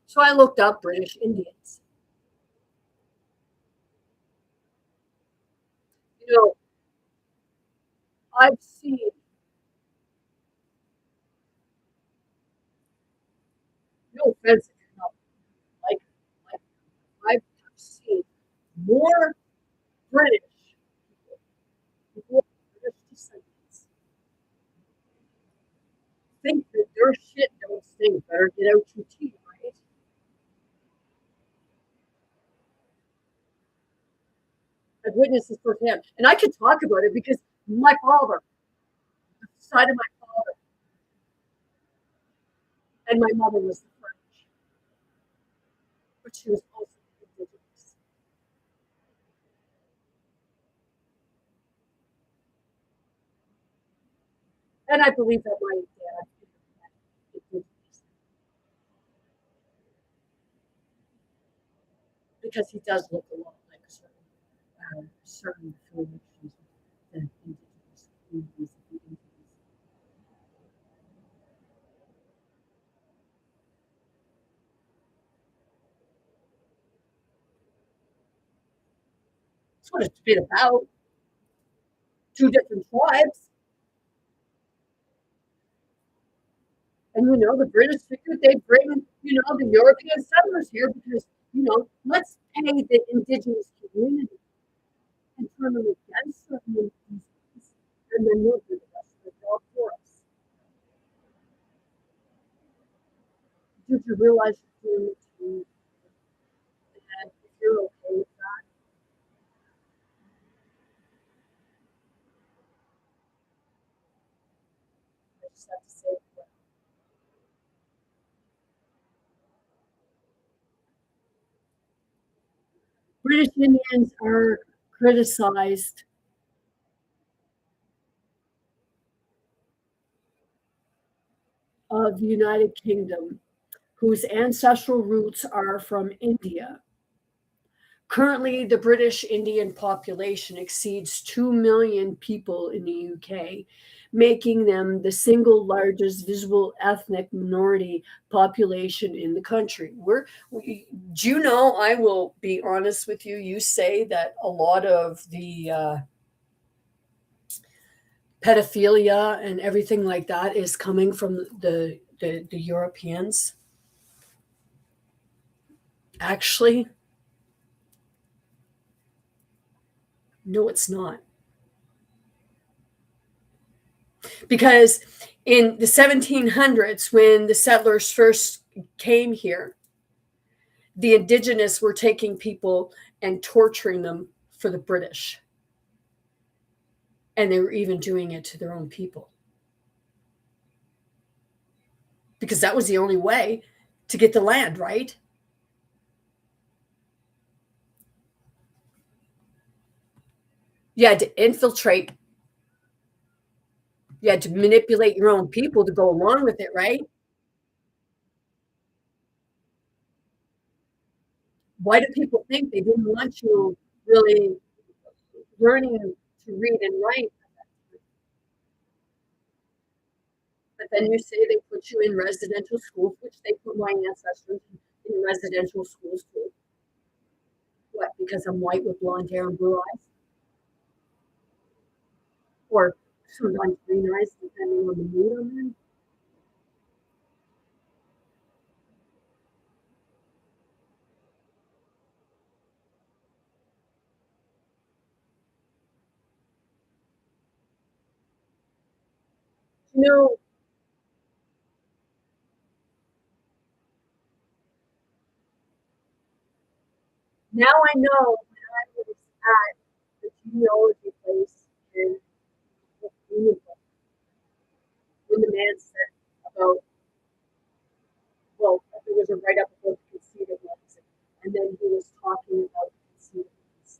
So I looked up British Indians. You know, I've seen, no offense if you're not like, like I've seen more British people, British descendants think that their shit don't stink. Better get out your teeth, right? I've witnessed this firsthand, and I can talk about it because my father, the side of my father, and my mother was the French, but she was also indigenous, and I believe that my dad is indigenous because he does look a lot like certain affiliations with the indigenous communities of the Indians. That's what it's been about. Two different tribes. And the British figured they'd bring, the European settlers here because, let's pay the indigenous community and turn them against certain indigenous, and then we'll do the rest of the job for us. Did you realize you're doing it to, and if you're okay with that, I just have to say, well, British Indians are criticized of the United Kingdom, whose ancestral roots are from India. Currently, the British Indian population exceeds 2 million people in the UK, making them the single largest visible ethnic minority population in the country. Do you know, I will be honest with you, you say that a lot of the pedophilia and everything like that is coming from the Europeans. Actually, No, it's not. Because in the 1700s, when the settlers first came here, the indigenous were taking people and torturing them for the British. And they were even doing it to their own people because that was the only way to get the land, right? You had to infiltrate, you had to manipulate your own people to go along with it, right? Why do people think they didn't want you really learning to read and write? But then you say they put you in residential schools, which they put my ancestors in residential schools too. What? Because I'm white with blonde hair and blue eyes, or sometimes green eyes, depending on the mood I'm in. You know, now I know when I was at the genealogy place in Union, when the man said about, well, there was a write up about the conceited ones, and then he was talking about the conceited ones.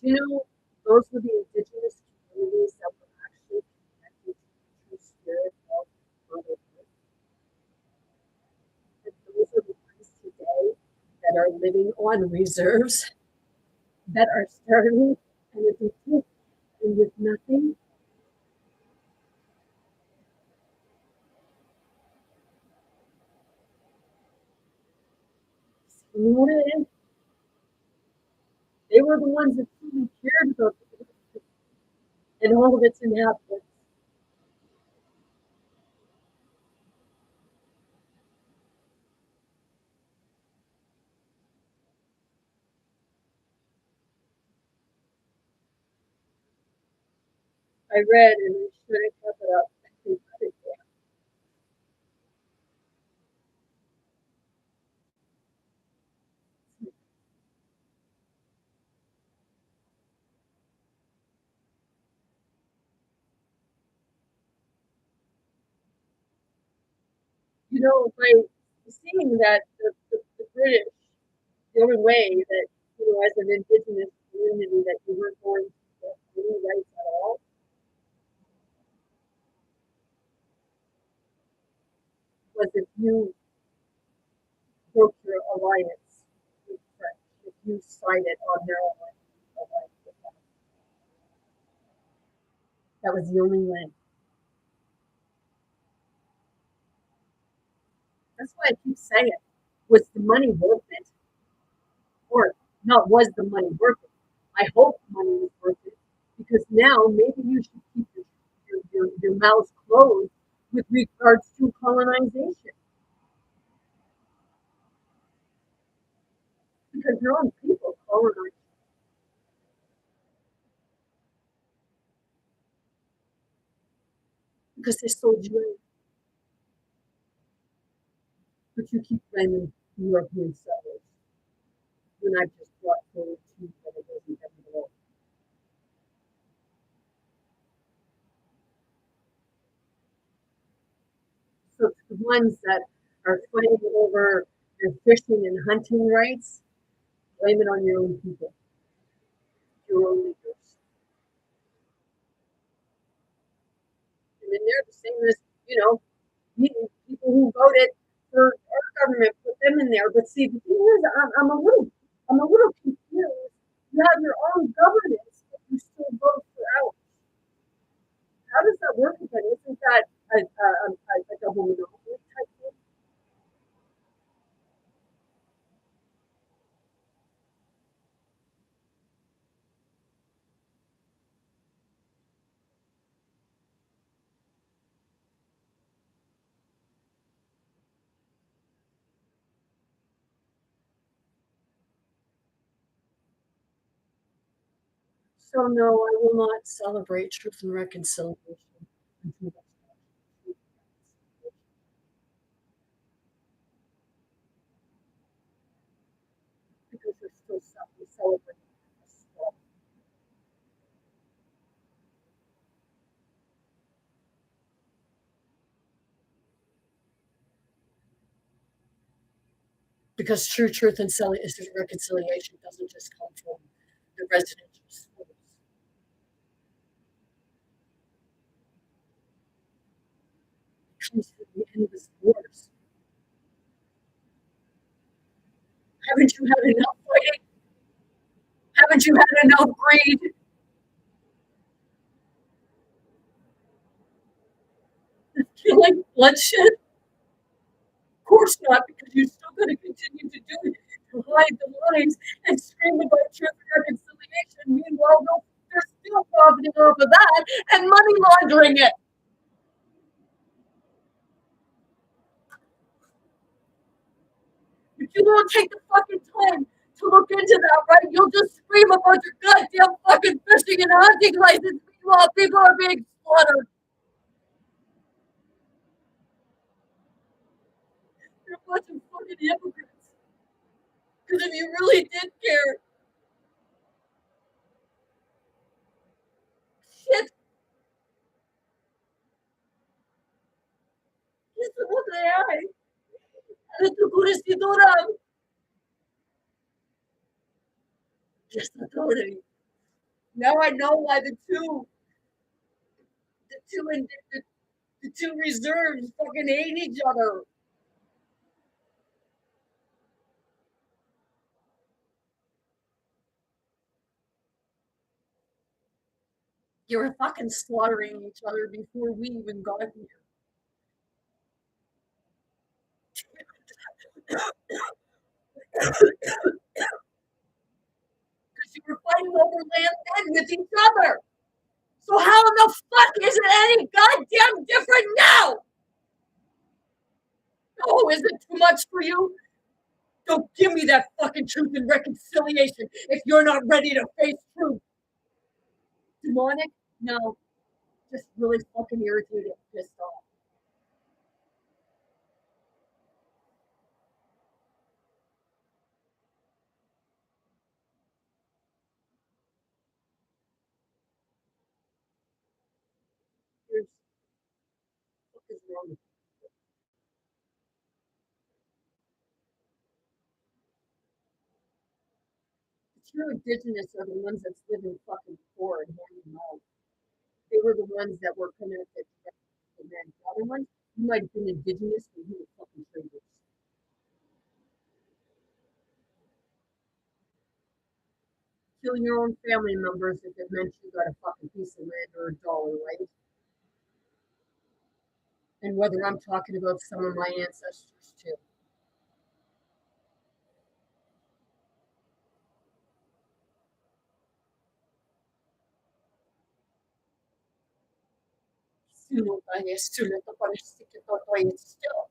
Do you know those were the indigenous communities that were actually connected to the true spirit of Mother Earth? And those are the ones today that are living on reserves, that are starving and addicted and with nothing. You know what it is? They were the ones that truly cared about the earth and all of its inhabitants. I read and I should have kept it up. I think you know, by seeing that the British, the only way that, you know, as an indigenous community, that you weren't going to get any rights at all was if you broke your alliance with the French, if you sided on their alliance with them. That was the only way. That's why I keep saying, was the money worth it? Or not, was the money worth it? I hope the money was worth it because now maybe you should keep your mouths closed with regards to colonization because your own people colonize because they sold you in, but you keep blaming European settlers when I just brought forward to you that it wasn't everywhere. So the ones that are fighting over your fishing and hunting rights, blame it on your own people, your own leaders. And then they're the same as, you know, people who voted for our government, put them in there. But see, the thing is, I'm a little confused. You have your own governance, but you still vote for ours. How does that work again? Isn't that a double monopoly type thing? So no, I will not celebrate truth and reconciliation until that's done. Because we're still celebrating this. Because true truth and reconciliation doesn't just come from the residential schools. It comes from the endless wars. Haven't you had enough fighting? Haven't you had enough greed? Killing, bloodshed? Of course not, because you're still going to continue to do it, to hide the lies and scream about truth and reconciliation. Meanwhile, they're still profiting off of that and money laundering it. If you don't take the fucking time to look into that, right, you'll just scream about your goddamn fucking fishing and hunting license. Meanwhile, people are being slaughtered. You're a bunch of fucking hypocrites. Because if you really did care, shit, eso no te hay. De tu curiosidad, just authority. Now I know why the two, the two reserves fucking hate each other. You were fucking slaughtering each other before we even got here. Because you were fighting over land then with each other. So how in the fuck is it any goddamn different now? Oh, is it too much for you? Don't give me that fucking truth and reconciliation if you're not ready to face truth. Demonic? No. Just really fucking irritated and pissed off. Here's what is wrong with the true indigenous are the ones that's living fucking poor and hand them out. They were the ones that were connected to the men. The other ones, you might have been indigenous, but you were fucking traitors. Killing your own family members if it meant you got a fucking piece of land or a dollar, right? And whether I'm talking about some of my ancestors too. Sooner to still.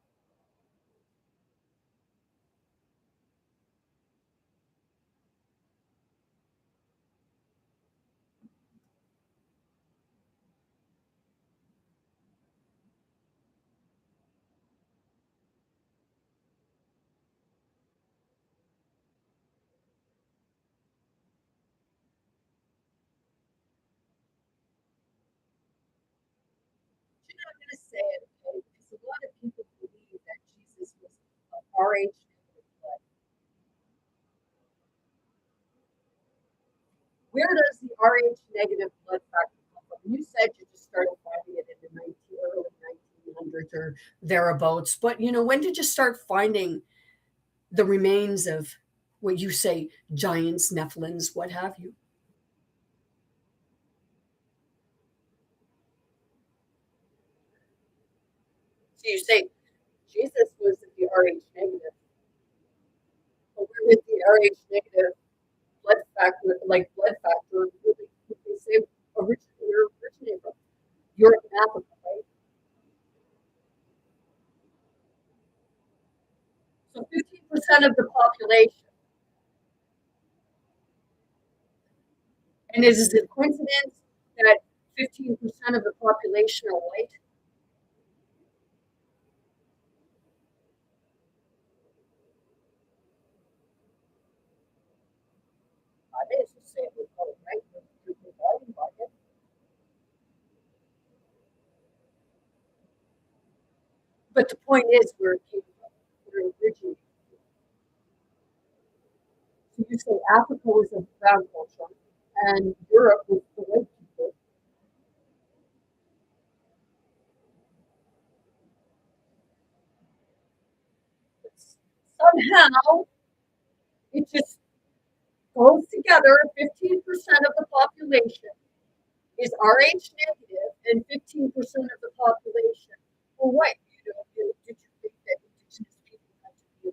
You're not going to say it, okay? Because a lot of people believe that Jesus was a RH negative blood. Where does the RH negative blood factor come from? You said you just started finding it in the early 1900s or thereabouts. But, when did you start finding the remains of what you say giants, Nephilims, what have you? So you say Jesus was the RH negative. But where did the RH negative blood factor, really, they say originated from? Europe and Africa, right? So 15% of the population, And is it a coincidence that 15% of the population are white? They used to say it was called right. But the point is, where it came from, where it originated. So you say Africa was a brown culture, and Europe was the white people. But somehow it just goes together. 15% of the population is Rh negative, and 15% of the population were white. Did you think that indigenous people had to be?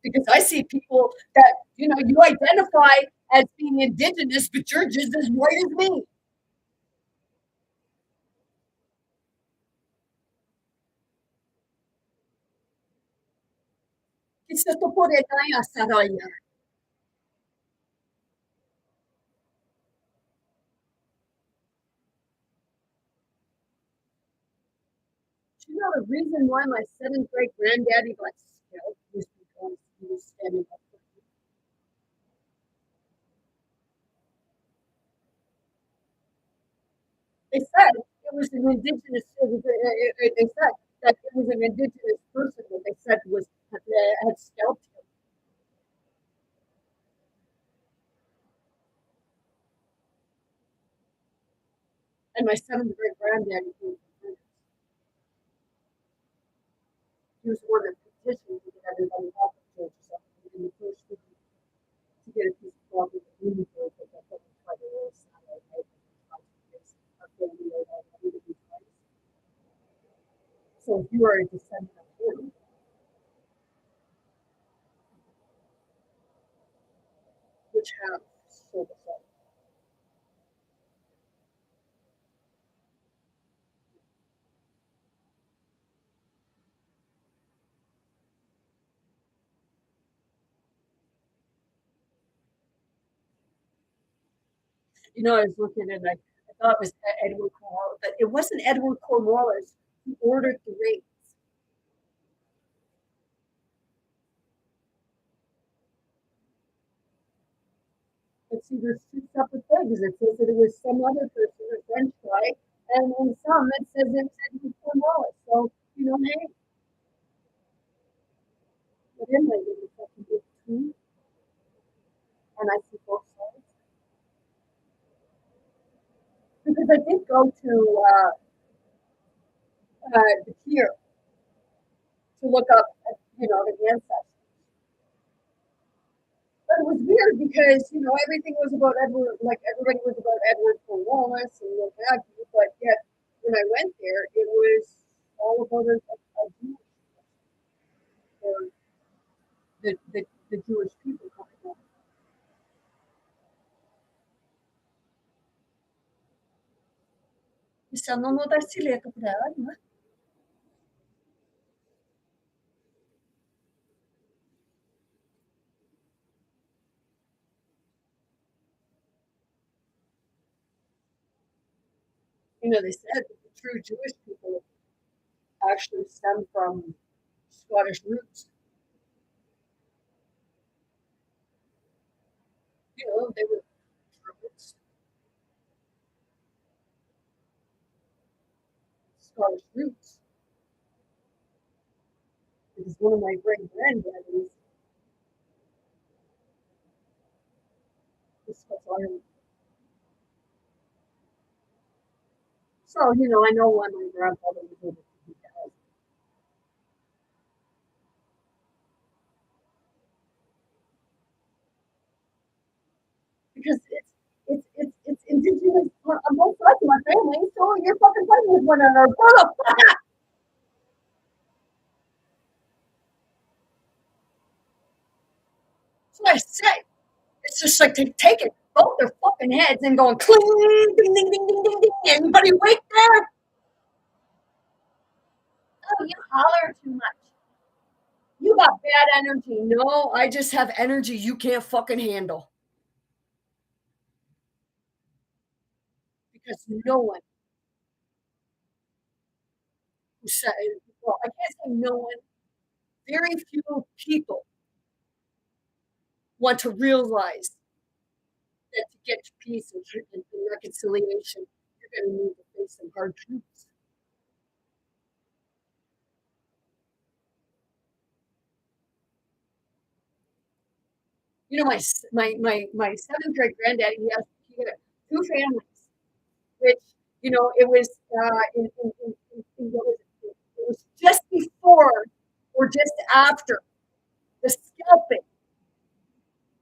Because I see people that you identify as being indigenous, but you're just as white as me. It's just por edaya saraya. Do you know the reason why my seventh great granddaddy got scalped was because he was standing up for me? They said it was an indigenous. They said that it was an indigenous person that they said was had scalped him. And my seventh great granddaddy came from France. He was the one that petitioned to get everybody off of Georgia and the first to get a piece of property that we need to pick up and try to roll satellite right because our family know that we would be twice. So if you are a descendant of him, which have so the I was looking and I thought it was Edward Cornwallis, but it wasn't Edward Cornwallis who ordered the raids. But see, there's two separate things. It says that it was some other person, a French guy, and in some it says it's Edward Cornwallis. So, hey, but anyway, there's a fucking big two, and I see both sides. Because I did go to the pier to look up, the ancestors. But it was weird because everything was about Edward, like everybody was about Edward Cornwallis and what have you. But yet, when I went there, it was all about a Jewish or the Jewish people coming home. Isso não dá sileca para ela, né? They said that the true Jewish people actually stem from Scottish roots. They were Druids, Scottish roots. Because one of my great granddaddies was Scots Ireland. So, I know why my grandfather was able to do that. Because it's indigenous on both sides of my family, so you're fucking fighting with one another. So I say, it's just like they're taking both their fucking heads and going cling, ding, ding, ding, ding, ding, ding. Anybody wake there? Oh, you holler too much. You got bad energy. No, I just have energy you can't fucking handle because no one who said, well, I can't say no one, very few people want to realize that to get to peace and reconciliation, you're going to need to face some hard truths. You know, my seventh grade granddaddy, he had two families, which, you know, it was it was just before or just after the scalping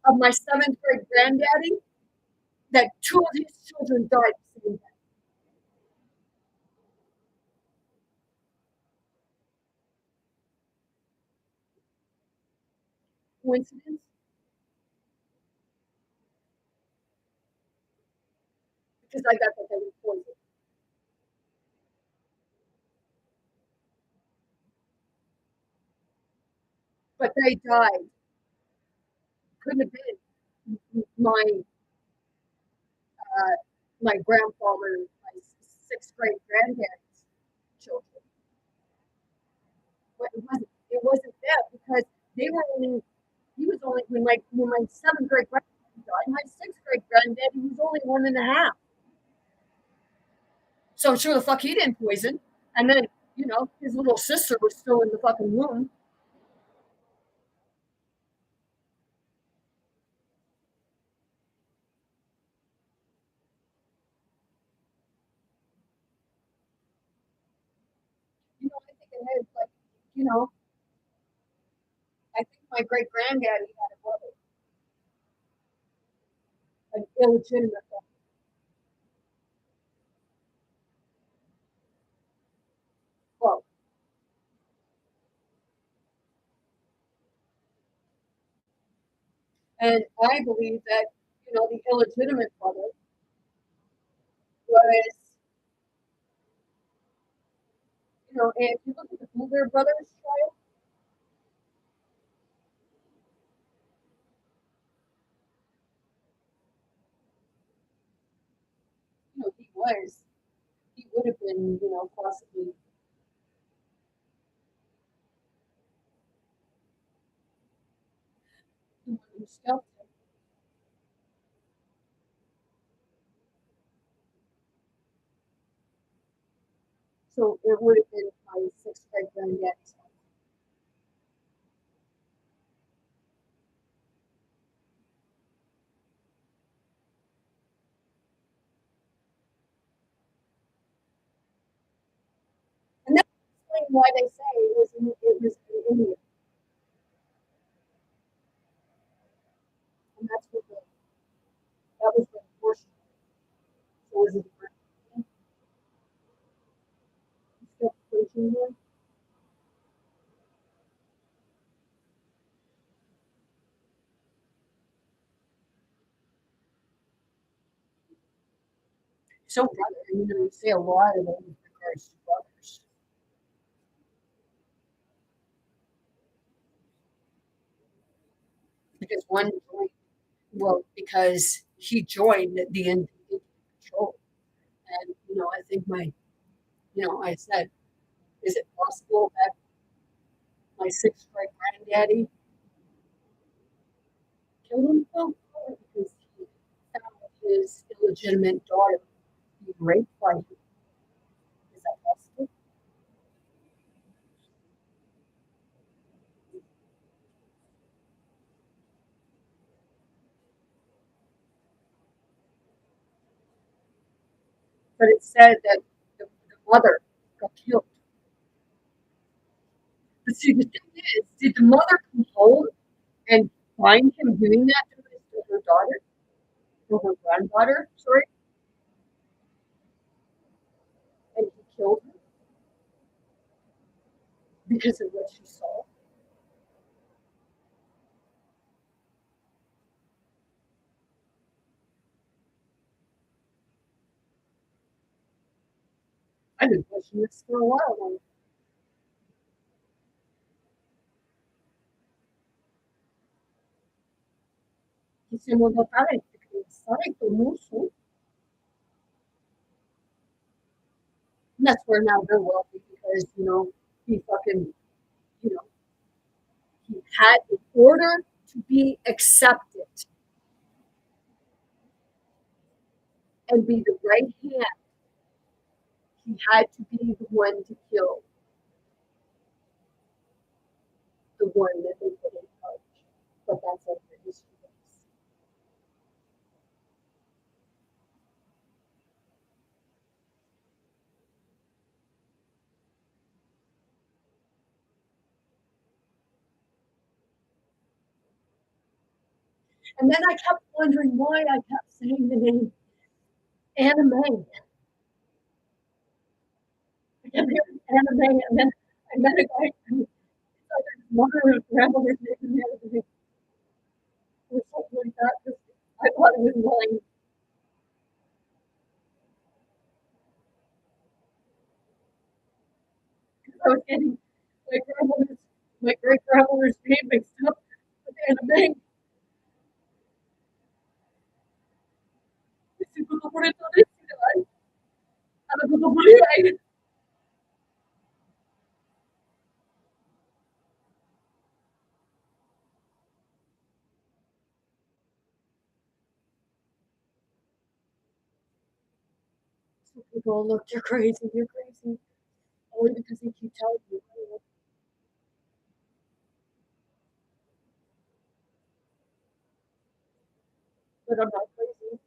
of my seventh grade granddaddy that two of his children died the same day. Coincidence? Because I got that they were poisoned. But they died. Couldn't have been uh, my grandfather, my sixth grade granddad's children. But it wasn't them because they were only he was only when my seventh grade granddaddy died, my sixth grade granddaddy was only 1.5. So I'm sure the fuck he didn't poison. And then, you know, his little sister was still in the fucking womb. You know, I think it is like, you know, I think my great granddaddy had a brother, an illegitimate one. Well, and I believe that, you know, the illegitimate brother was, you know, if you look at the Bluebeard brothers trial, you know, he would have been, you know, possibly the one who scalped him. So it would have been my sixth grade granddaddy's wife. And that's why they say it was an Indian. And that's what that was the portion. So was it still preaching there? So brother, you know, you say a lot of them with regards to brothers. Because one joined, well, because he joined the NDP control. And, you know, I think I said, is it possible that my sixth grade granddaddy killed himself? Because he found his illegitimate daughter being raped by him. Is that possible? But it said that the mother got killed. But see, the thing is, did the mother come home and find him doing that to her daughter, to her granddaughter, sorry, and he killed her because of what she saw? I've been pushing this for a while now. que se mudou para aí, porque sai do mundo. And that's where now they're wealthy because, he fucking, you know, he had, in order to be accepted and be the right hand, he had to be the one to kill the one that they put in charge. But that's what the history is. And then I kept wondering why I kept saying the name anime. I kept hearing anime, and then I met a guy who his mother or grandmother's name in anime or something like that. I thought it was mine. I was getting my grandmother's, my great grandmother's name mixed up with anime. So people look, you're crazy, you're crazy. Only because they keep telling you. But I'm not crazy.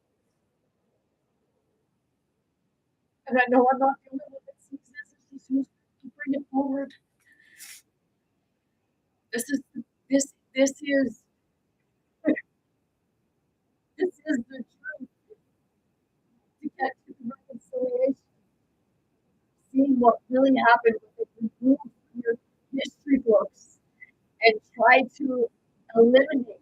And I know I'm not the only one that sees this. It's just who's to bring it forward. This is this is this is the truth to get to the reconciliation. Seeing what really happened when they remove your history books and try to eliminate.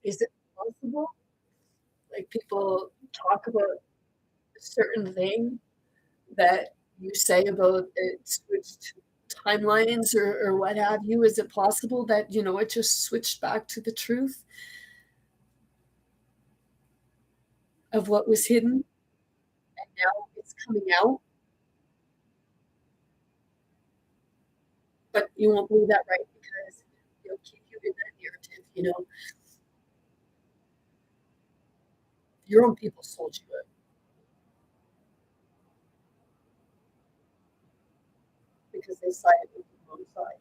Is it possible? Like people talk about a certain thing that you say about it switched timelines or what have you. Is it possible that it just switched back to the truth of what was hidden and now it's coming out? But you won't believe that, right? Because they'll keep you in that narrative. Your own people sold you it because they sided with the wrong side.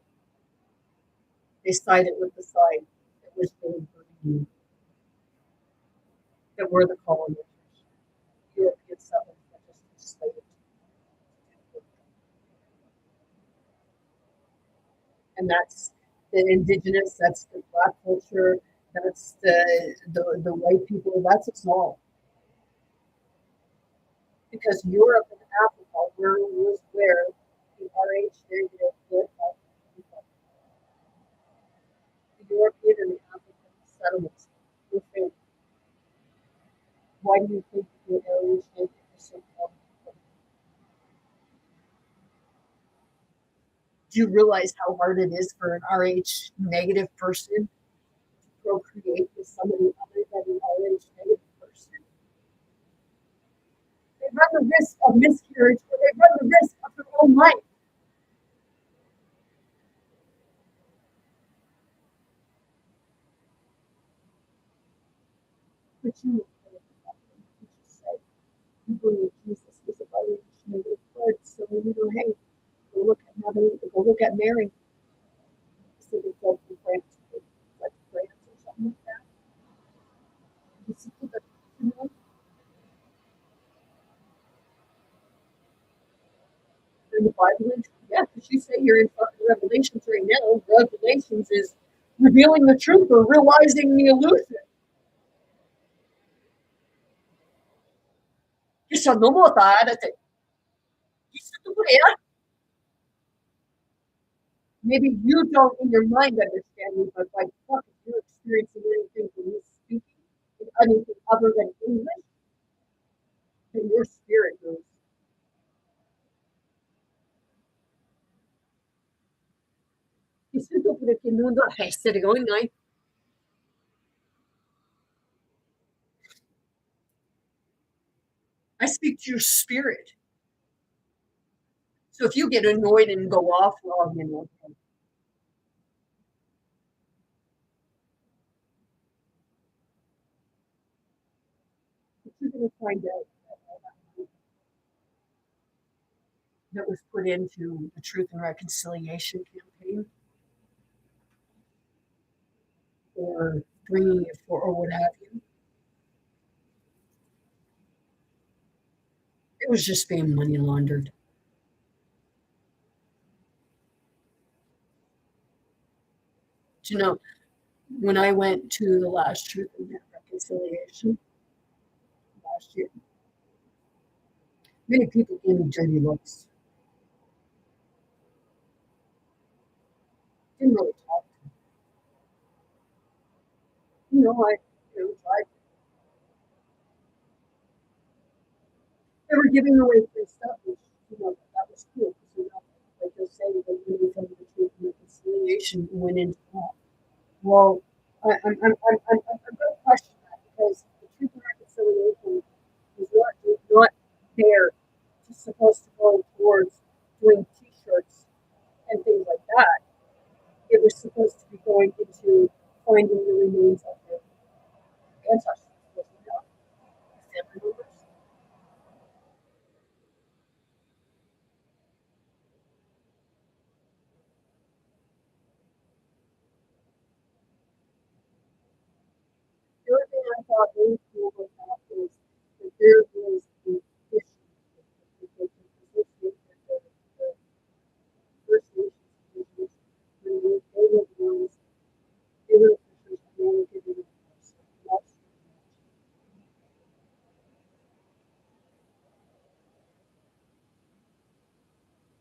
They sided with the side that was really hurting you, that were the colonizers, European settlers that just enslaved. And that's the indigenous, that's the black culture, that's the white people, that's us all. Because Europe and Africa was where the RH negative would have people. The European and the African settlements were found. Why do you think the RH negative is so common? Do you realize how hard it is for an RH negative person to procreate with somebody other than an RH negative person? They run the risk of miscarriage or they run the risk of their own life. But you said you believe Jesus was a RH negative blood, so hey, go look at Mary. So they fled from France, fled to France or something like that. You see that, you know, in the Bible. Yeah, because you say you're in fucking Revelations right now. Revelations is revealing the truth or realizing the illusion. Quizá no mutárate. Maybe you don't in your mind understand me, but like fuck, if you're experiencing anything from me speaking in anything other than English, And your spirit goes, "Y siento por el mundo essere online." I speak to your spirit. So if you get annoyed and go off, well, you know, but you're going to find out that was put into the Truth and Reconciliation campaign or bringing it for or what have you. It was just being money laundered. Do you know, when I went to the last Truth and Reconciliation last year, many people gave me dirty looks. Didn't really talk to me. I they were giving away free stuff, which, that was cool because, like you're saying, they went from the Truth and Reconciliation and went into that. Well, I'm going to question that because the Truth and Reconciliation is not there to supposed to go towards doing T-shirts and things like that. It was supposed to be going into finding the remains of their ancestors, family members. The other thing I thought really cool about that is that there was the issue that they can associate with the First Nations individuals when they were the ones, they were the fishers and they were giving them lots.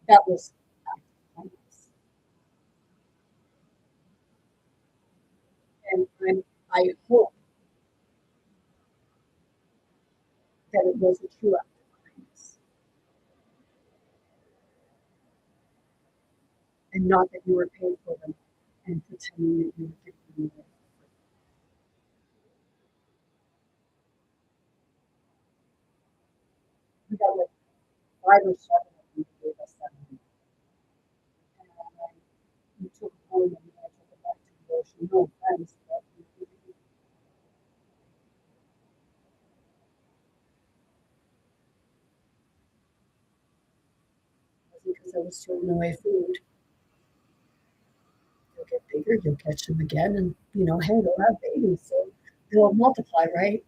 That was kindness. And I hope that it was a true act of kindness and not that you were paying for them and pretending that you were giving them away. We got like 5 or 7 of them who gave us that money. And we took it home and I took it back to the ocean. No offense, but it wasn't because I was throwing away food. You'll get bigger, you'll catch them again, and hey, they'll have babies, so they'll multiply, right?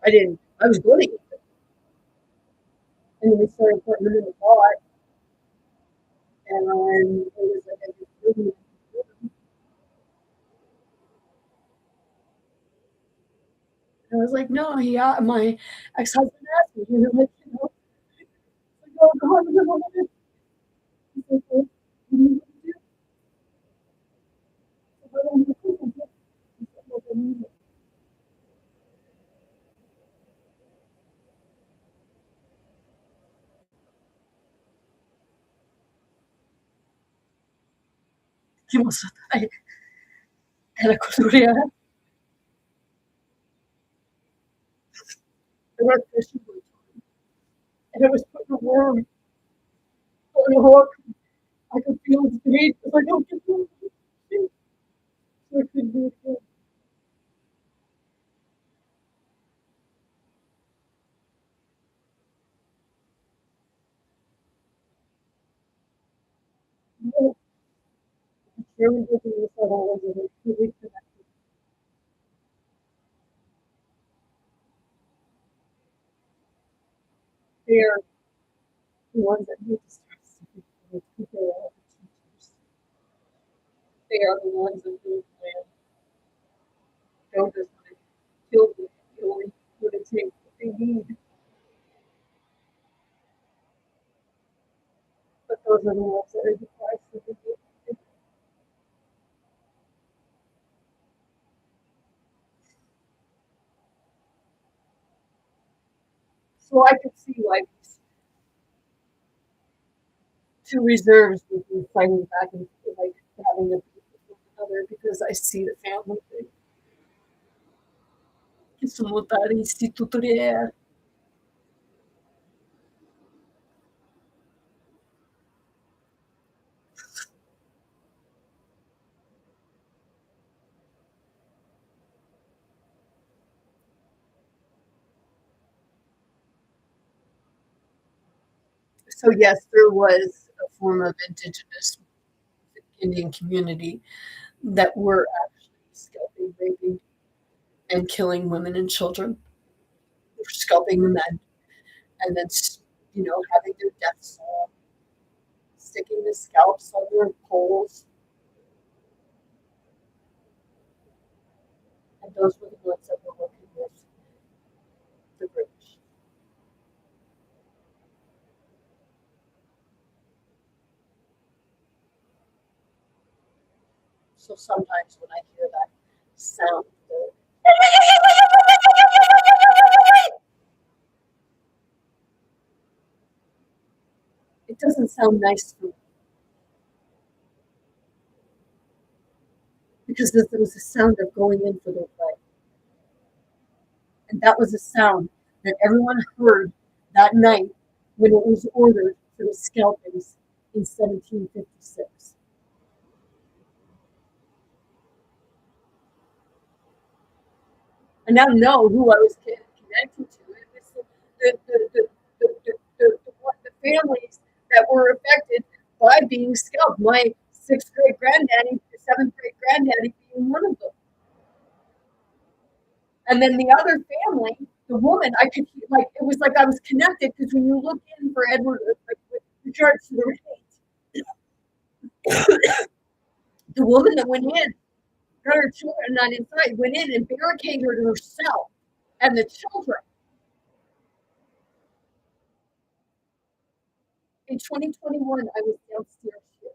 I didn't. I was going to eat them, and then we started putting them in the pot, and it was like I just really. I was like, no, yeah. My ex-husband asked me, like, oh God, I don't want to. He's like, well, what do you want to do? I don't want to cook them. He said, well, then you dimos a era cultura, I went fishing one time, and it was putting a worm on a hook. I could feel its bait. It's like, oh, get the so I couldn't do it again. No, really looking this out all over the 2 weeks that they are the ones that need to start speaking for the people are the teachers. They are the ones that do plan. Don't just want to kill them. You only what it takes what they need. But those are the ones that are the price that they get. So I could see why these two reserves would be fighting back and like having a beef with one another because I see the family thing. Que sono tali istitutori. So yes, there was a form of indigenous Indian community that were actually scalping, raping, and killing women and children. They were scalping the men and then, having their death saw, sticking the scalps on their poles, and those were the ones that were working with the British. So sometimes when I hear that sound, it doesn't sound nice to me because there was a sound of going in for their right. And that was a sound that everyone heard that night when it was ordered for the scalpings in 1756. And I know who I was connected to. It was the families that were affected by being scalped. My sixth grade granddaddy, seventh grade granddaddy being one of them. And then the other family, the woman, I could like it was like I was connected because when you look in for Edward, like with regards to the remains, the woman that went in, got her children not inside, went in and barricaded herself and the children. In 2021, I was downstairs here,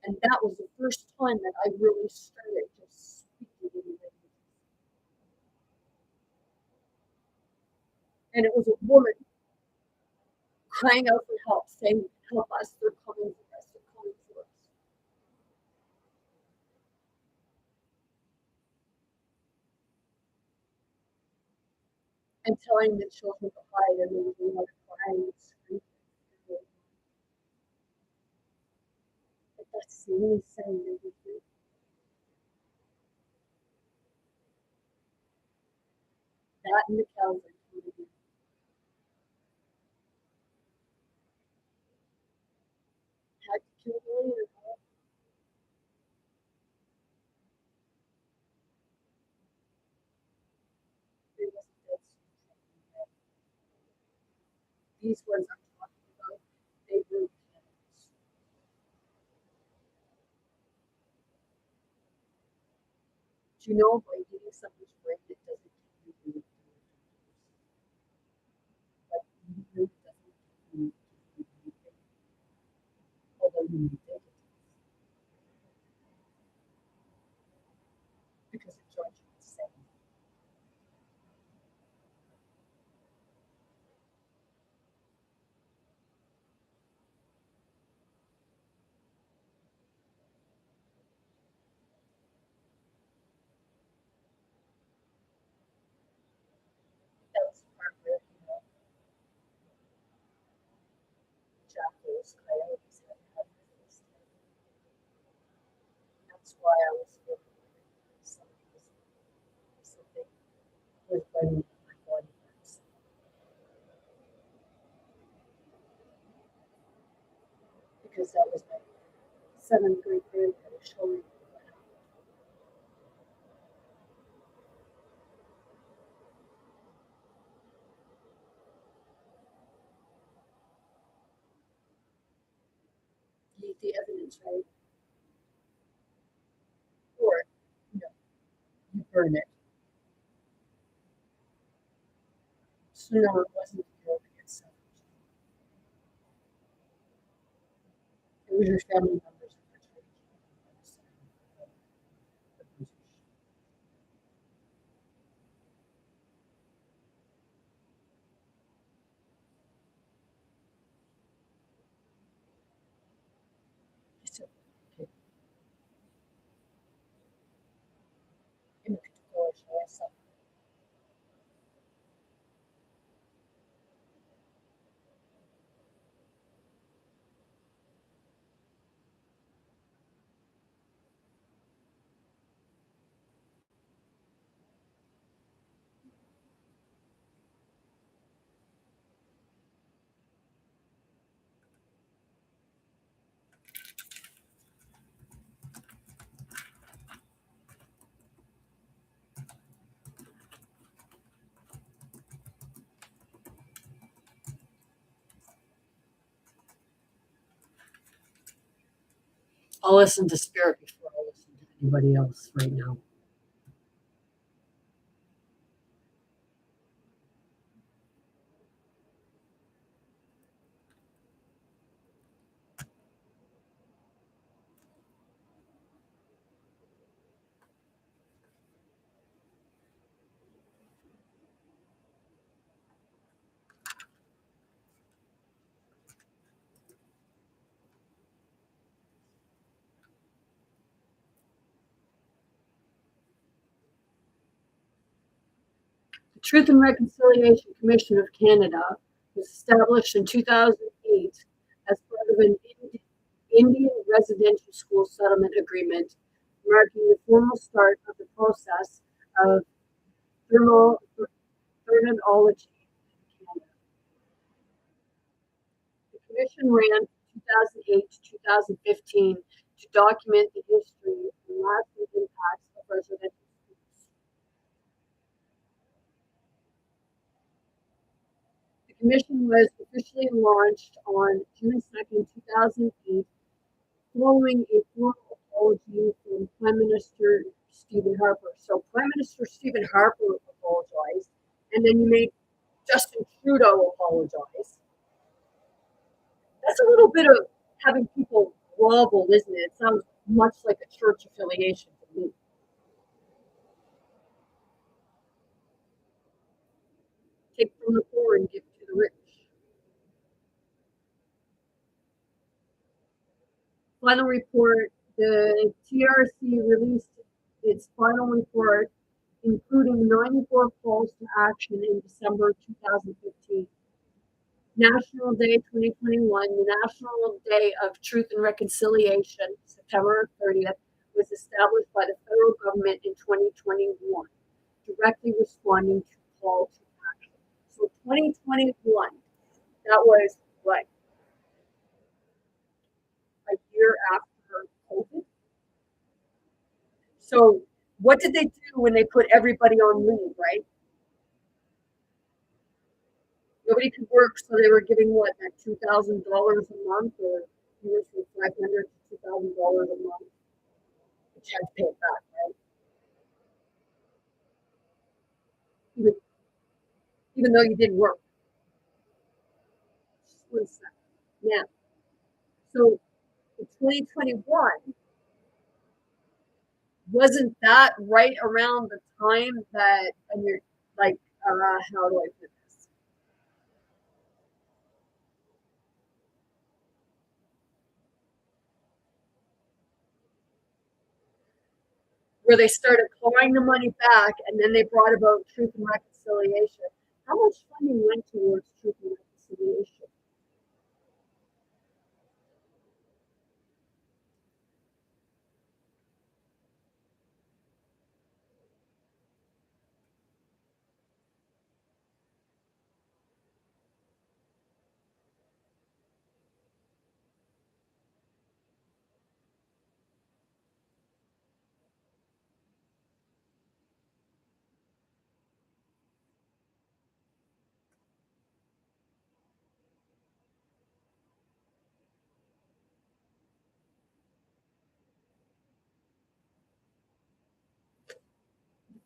and that was the first time that I really started just speaking in language. And it was a woman crying out for help, saying, "Help us! They're coming for us! They're coming for us!" And telling the children to hide, and there was a lot of crying and screaming. But that's the only saying they would do. That and the Calvin community had to kill the leader. There was a dead soldier. These ones I'm talking about, they were cannibals. Do you know by eating something's brain, it doesn't give you like it doesn't give you anything, although you may think it because it drives you insane. That was the part where, jackals, coyotes had this. That's why I was feeling like something was burning my body parts. Because that was my seventh grade grandmother showing me what the evidence, right? Or, no, you burn it. So no, it wasn't the European itself. It was your family members that were trying to keep. myself. I'll listen to Spirit before I listen to anybody else right now. The Truth and Reconciliation Commission of Canada was established in 2008 as part of an Indian residential school settlement agreement, marking the formal start of the process of terminology in Canada. The commission ran from 2008 to 2015 to document the history and lasting impacts of residential schools. The commission was officially launched on June 2nd, 2008, following a formal apology from Prime Minister Stephen Harper. So Prime Minister Stephen Harper apologized, and then you made Justin Trudeau apologize. That's a little bit of having people grovel, isn't it? It sounds much like a church affiliation to me. Take from the poor and give to the rich. Final report, the TRC released its final report, including 94 calls to action in December 2015. National Day 2021, the National Day of Truth and Reconciliation, September 30th, was established by the federal government in 2021, directly responding to call to action. So 2021, that was what, a year after COVID? So what did they do when they put everybody on leave, right? Nobody could work, so they were giving what, that $2,000 a month, or years from $500 to $2,000 a month, which had to pay it back, right? Even, even though you didn't work. Just one second. Yeah. So in 2021, wasn't that right around the time that, and you're like, how do I put this? Where they started clawing the money back, and then they brought about truth and reconciliation. How much funding went towards truth and reconciliation?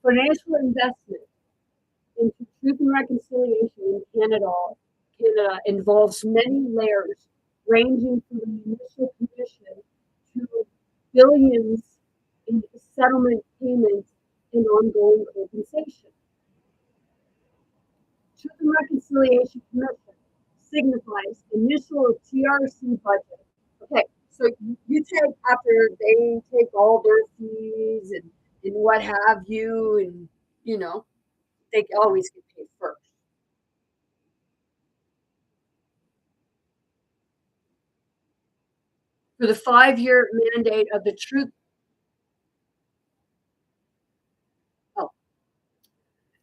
Financial investment into truth and reconciliation in Canada involves many layers, ranging from the initial commission to billions in settlement payments and ongoing compensation. Truth and Reconciliation Commission signifies initial TRC budget. Okay, so you take, after they take all their fees and what have you, and you know, they always get paid first. For the 5-year mandate of the truth.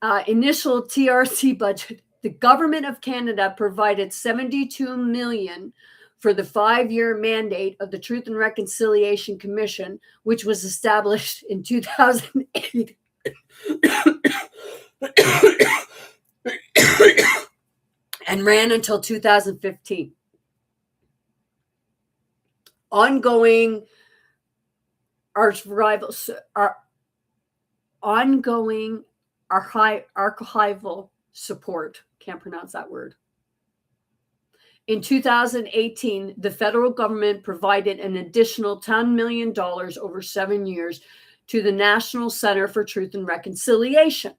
Oh, initial TRC budget, the government of Canada provided 72 million for the 5-year mandate of the Truth and Reconciliation Commission, which was established in 2008 and ran until 2015. Ongoing archival, ongoing archival support. Can't pronounce that word. In 2018, the federal government provided an additional $10 million over 7 years to the National Center for Truth and Reconciliation.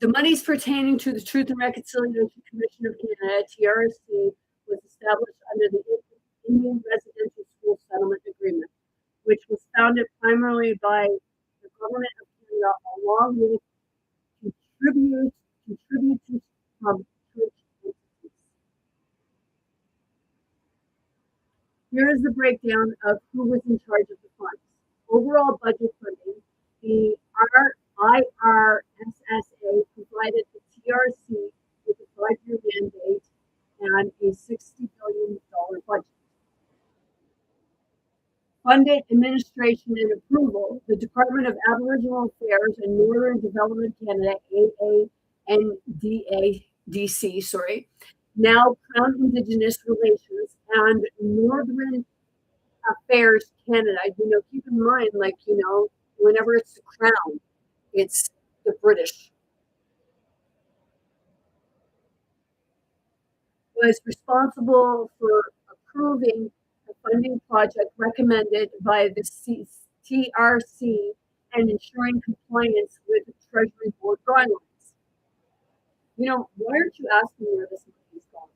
The monies pertaining to the Truth and Reconciliation Commission of Canada, TRC, was established under the Indian Residential School Settlement Agreement, which was founded primarily by the government of Canada along with contributors from church entities. Here is the breakdown of who was in charge of the funds. Overall budget funding, the IRSSA provided the TRC with a 5-year mandate and a $60 billion budget. Funded administration and approval, the Department of Aboriginal Affairs and Northern Development Canada, AANDADC, now Crown Indigenous Relations and Northern Affairs Canada. Keep in mind, whenever it's the Crown, it's the British, was responsible for approving the funding project recommended by the TRC and ensuring compliance with the Treasury Board guidelines. Why aren't you asking where this money is going?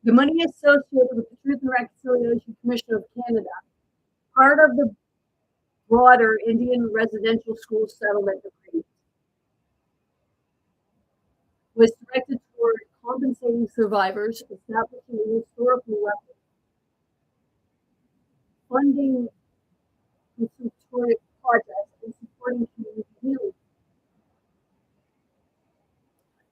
The money associated with the Truth and Reconciliation Commission of Canada, part of the broader Indian Residential School Settlement Agreement, was directed toward compensating survivors, establishing a historical record, funding historic projects, and supporting community healing.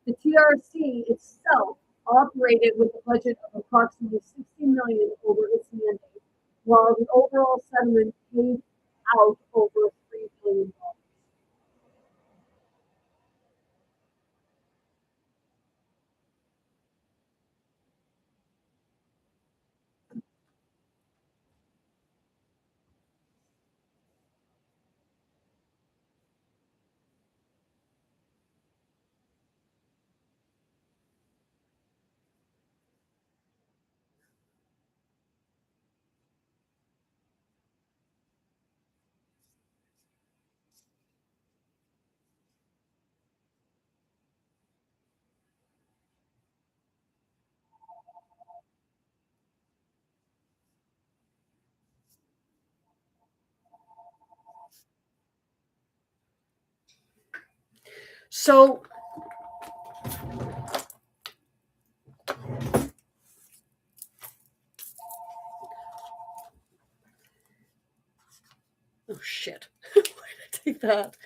The TRC itself operated with a budget of approximately $60 million over its mandate, while the overall settlement paid out over $3 billion. So, oh shit. Why did I take that?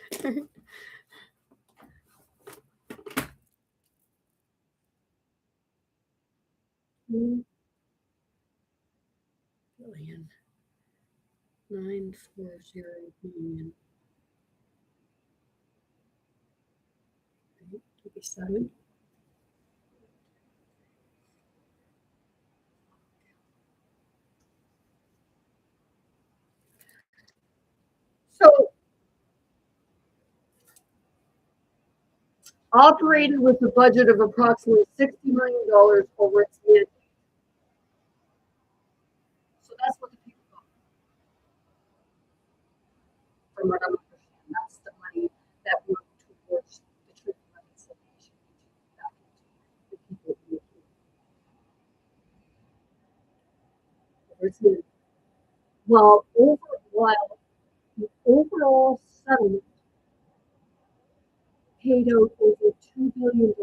Billion. 940 million. 7. So, operated with a budget of approximately $60 million over its mandate. So that's what the people got from what I'm understanding. That's the money that went towards the treaty reconciliation back into the people who over its mandate. While the overall settlement paid out over $2 billion.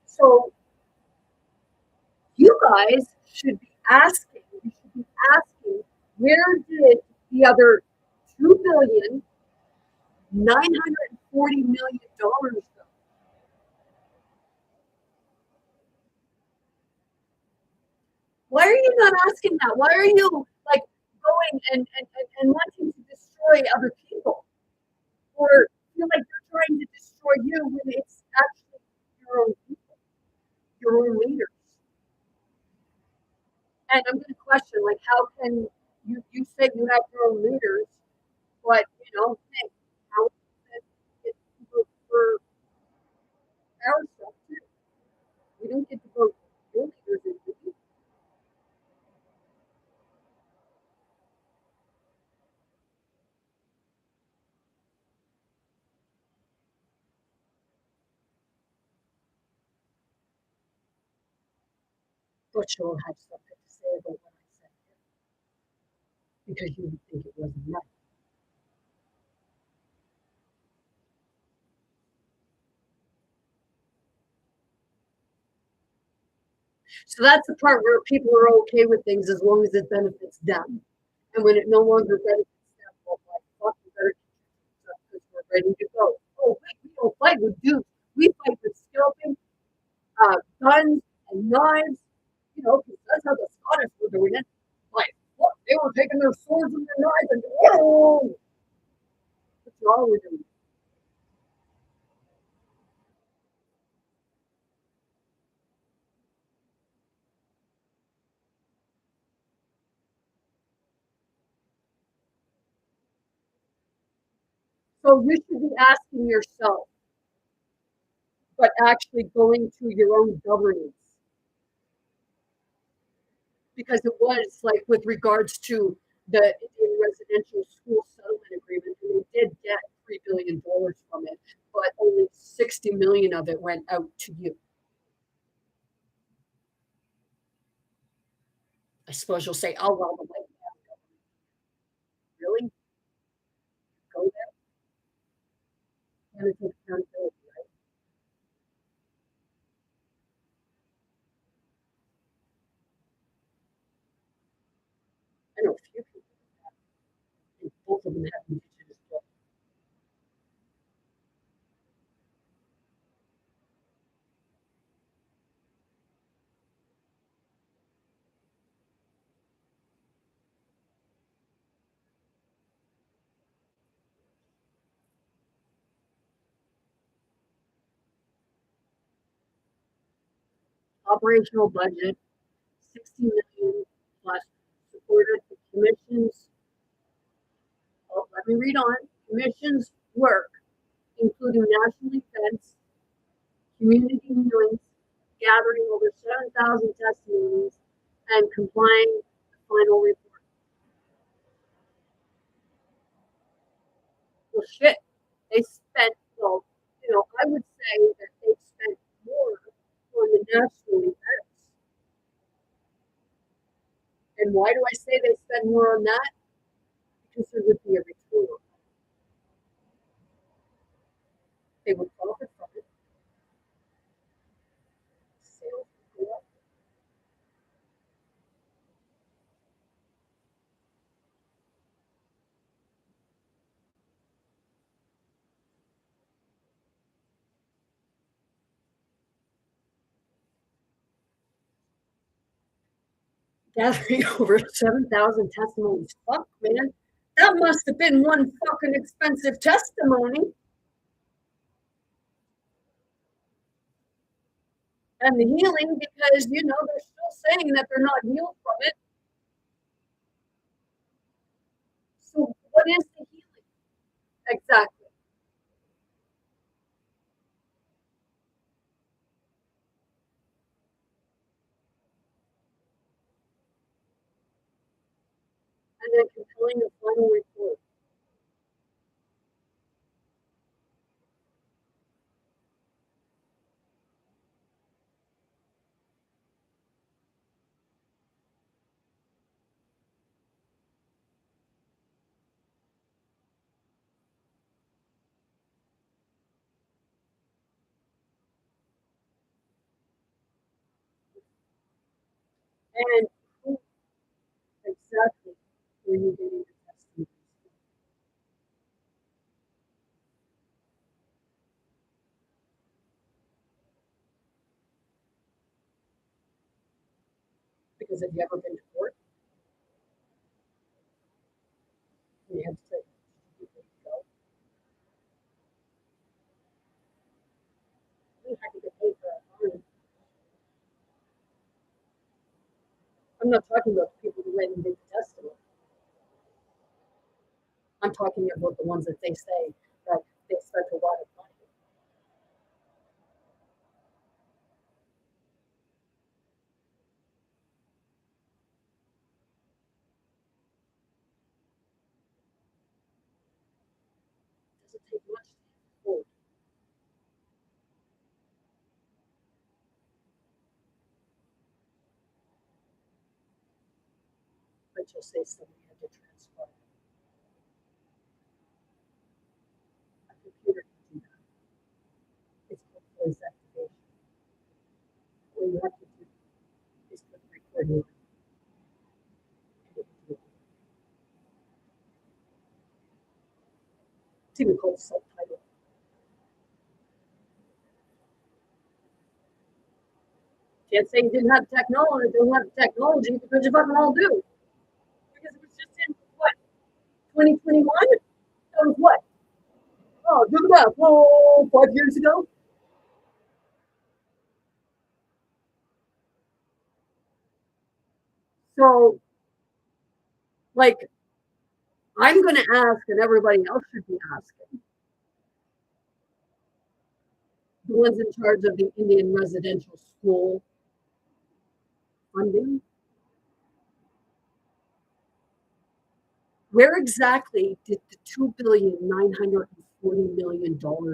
So you guys should be asking, where did the other $2,940 million go? Why are you not asking that? Why are you like going and wanting to destroy other people? Or feel like they're trying to destroy you when it's actually your own people, your own leaders. And I'm going to question, like, how can you say you have your own leaders, but hey, how is it get to vote for our stuff too? We don't get to vote for your leaders in the. But you'll have something to say about what I said because you think it wasn't right. So that's the part where people are okay with things as long as it benefits them. And when it no longer benefits them, well, like, fuck, we better because we're ready to go. Oh, wait, we don't fight with dudes. We fight with scalping, guns, and knives. Because that's how the Scottish were doing it. Like, look, they were taking their swords and their knives and, oh, that's all we're doing. So you should be asking yourself, but actually going to your own governance. Because it was like with regards to the Indian residential school settlement agreement, and they did get $3 billion from it, but only 60 million of it went out to you. I suppose you'll say, "Oh well, the white man really go there and it takes accountability." Right? I know a few people, and both of them have indigenous blood. Operational budget 60 million plus supported the commissions. Oh, let me read on. Commissions work, including national events, community hearings, gathering over 7,000 testimonies, and complying with the final report. Well, shit, they spent, well, I would say that they spent more on the national events. And why do I say they spend more on that? Because there would be a return. They would profit from it. Sales would go up. Gathering over 7,000 testimonies. Fuck, man. That must have been one fucking expensive testimony. And the healing, because, they're still saying that they're not healed from it. So, what is the healing? Exactly. And then compelling the final report. And who exactly were you getting the testimonies from? Because have you ever been to court? And you have to say, you go. We had to get paid for our time. I'm not talking about the people who went and did the testimony. I'm talking about the ones that they say that they spent a lot of money. It doesn't take much to afford. But you'll say somebody had to transfer. A computer can do that. It's called voice activation. All you have to do is put the recording on and it will do it. It's even called subtitle. Can't say you didn't have technology, don't have technology because you fucking all do. Because it was just in what, 2021? That was what? Oh, do the math. Oh, 5 years ago? So, like, I'm going to ask, and everybody else should be asking, the ones in charge of the Indian residential school funding, where exactly did the $2,940,000,000 go?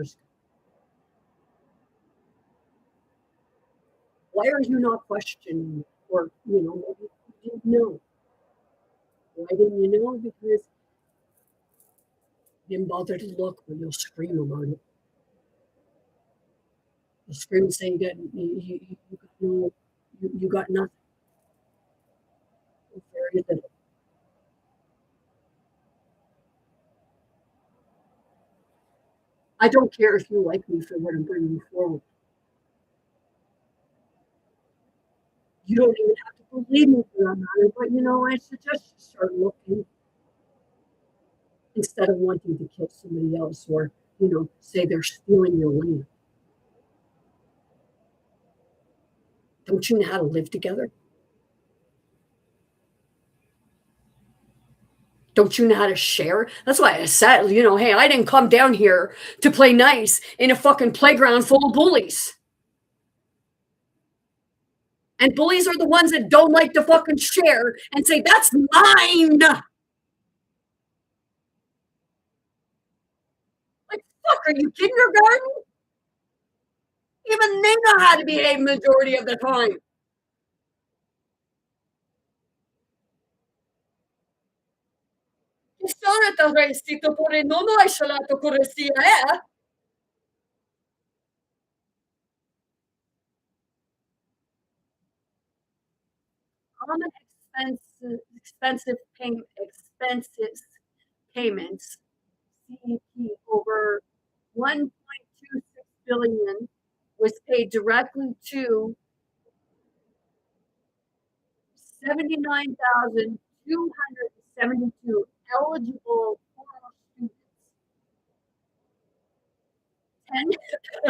Why are you not questioning? Or, maybe you didn't know. Why didn't you know? Because you didn't bother to look when you'll scream about it. You'll scream and say you got no, you got nothing. Very little. I don't care if you like me for what I'm bringing forward. You don't even have to believe me for that matter, but I suggest you start looking instead of wanting to kill somebody else or, say they're stealing your land. Don't you know how to live together? Don't you know how to share? That's why I said, hey, I didn't come down here to play nice in a fucking playground full of bullies. And bullies are the ones that don't like to fucking share and say, that's mine. Like, fuck, are you kindergarten? Even they know how to behave majority of the time. Che sono arresti, non hai scialato corsia, eh? common expenses payments (CEP) over 1.26 billion was paid directly to 79,272 eligible foreign students,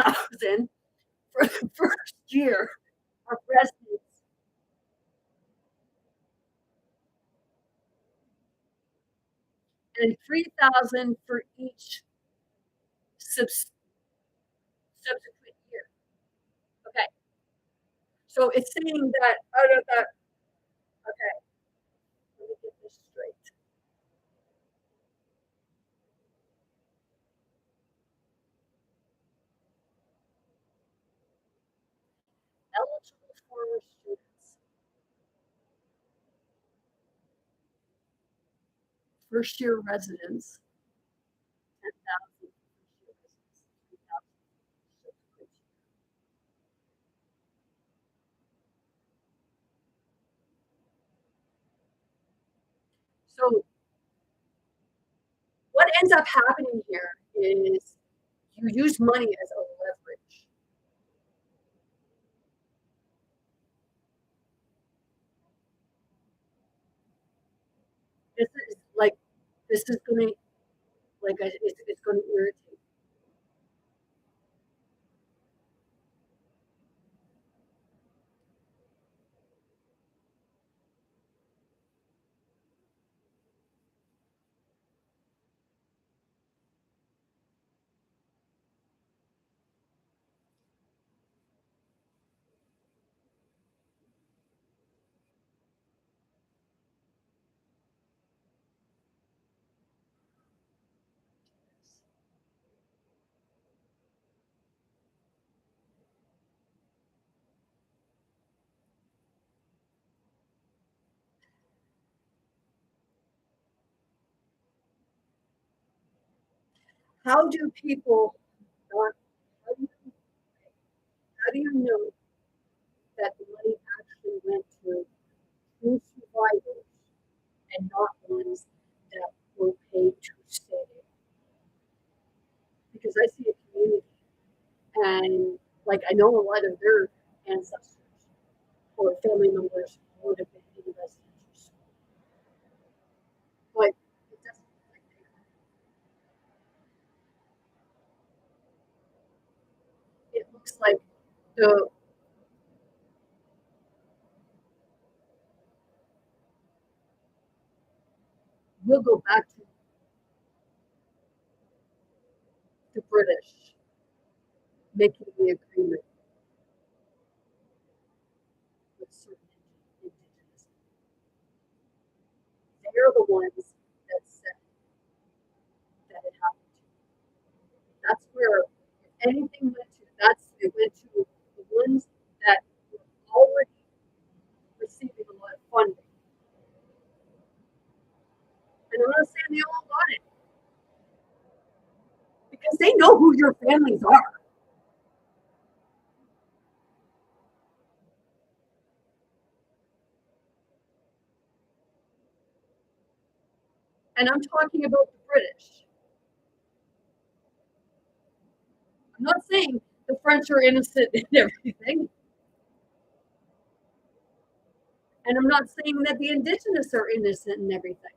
10,000 for the first year of residence, and 3,000 for each subs- subsequent year. Okay, so it's saying that out of that, okay, let me get this straight. Eligible foreign students, first year residents, 10,000 first year residents, 3,000 subsequent year. So what ends up happening here is you use money as a leverage. This is like this is going to it's going to irritate. How do people not? How do you, how do you know that the money actually went to true survivors and not ones that were paid to stay? Because I see a community and like I know a lot of their ancestors or family members would have been in residential school, but it doesn't look like they are. It looks like the we'll go back to the British making the agreement with certain indigenous. They're the ones that said that it happened to. That's where if anything went to. That's it went to the ones that were already receiving a lot of funding. And I'm not saying they all got it because they know who your families are. And I'm talking about the British. I'm not saying the French are innocent in everything. And I'm not saying that the indigenous are innocent in everything.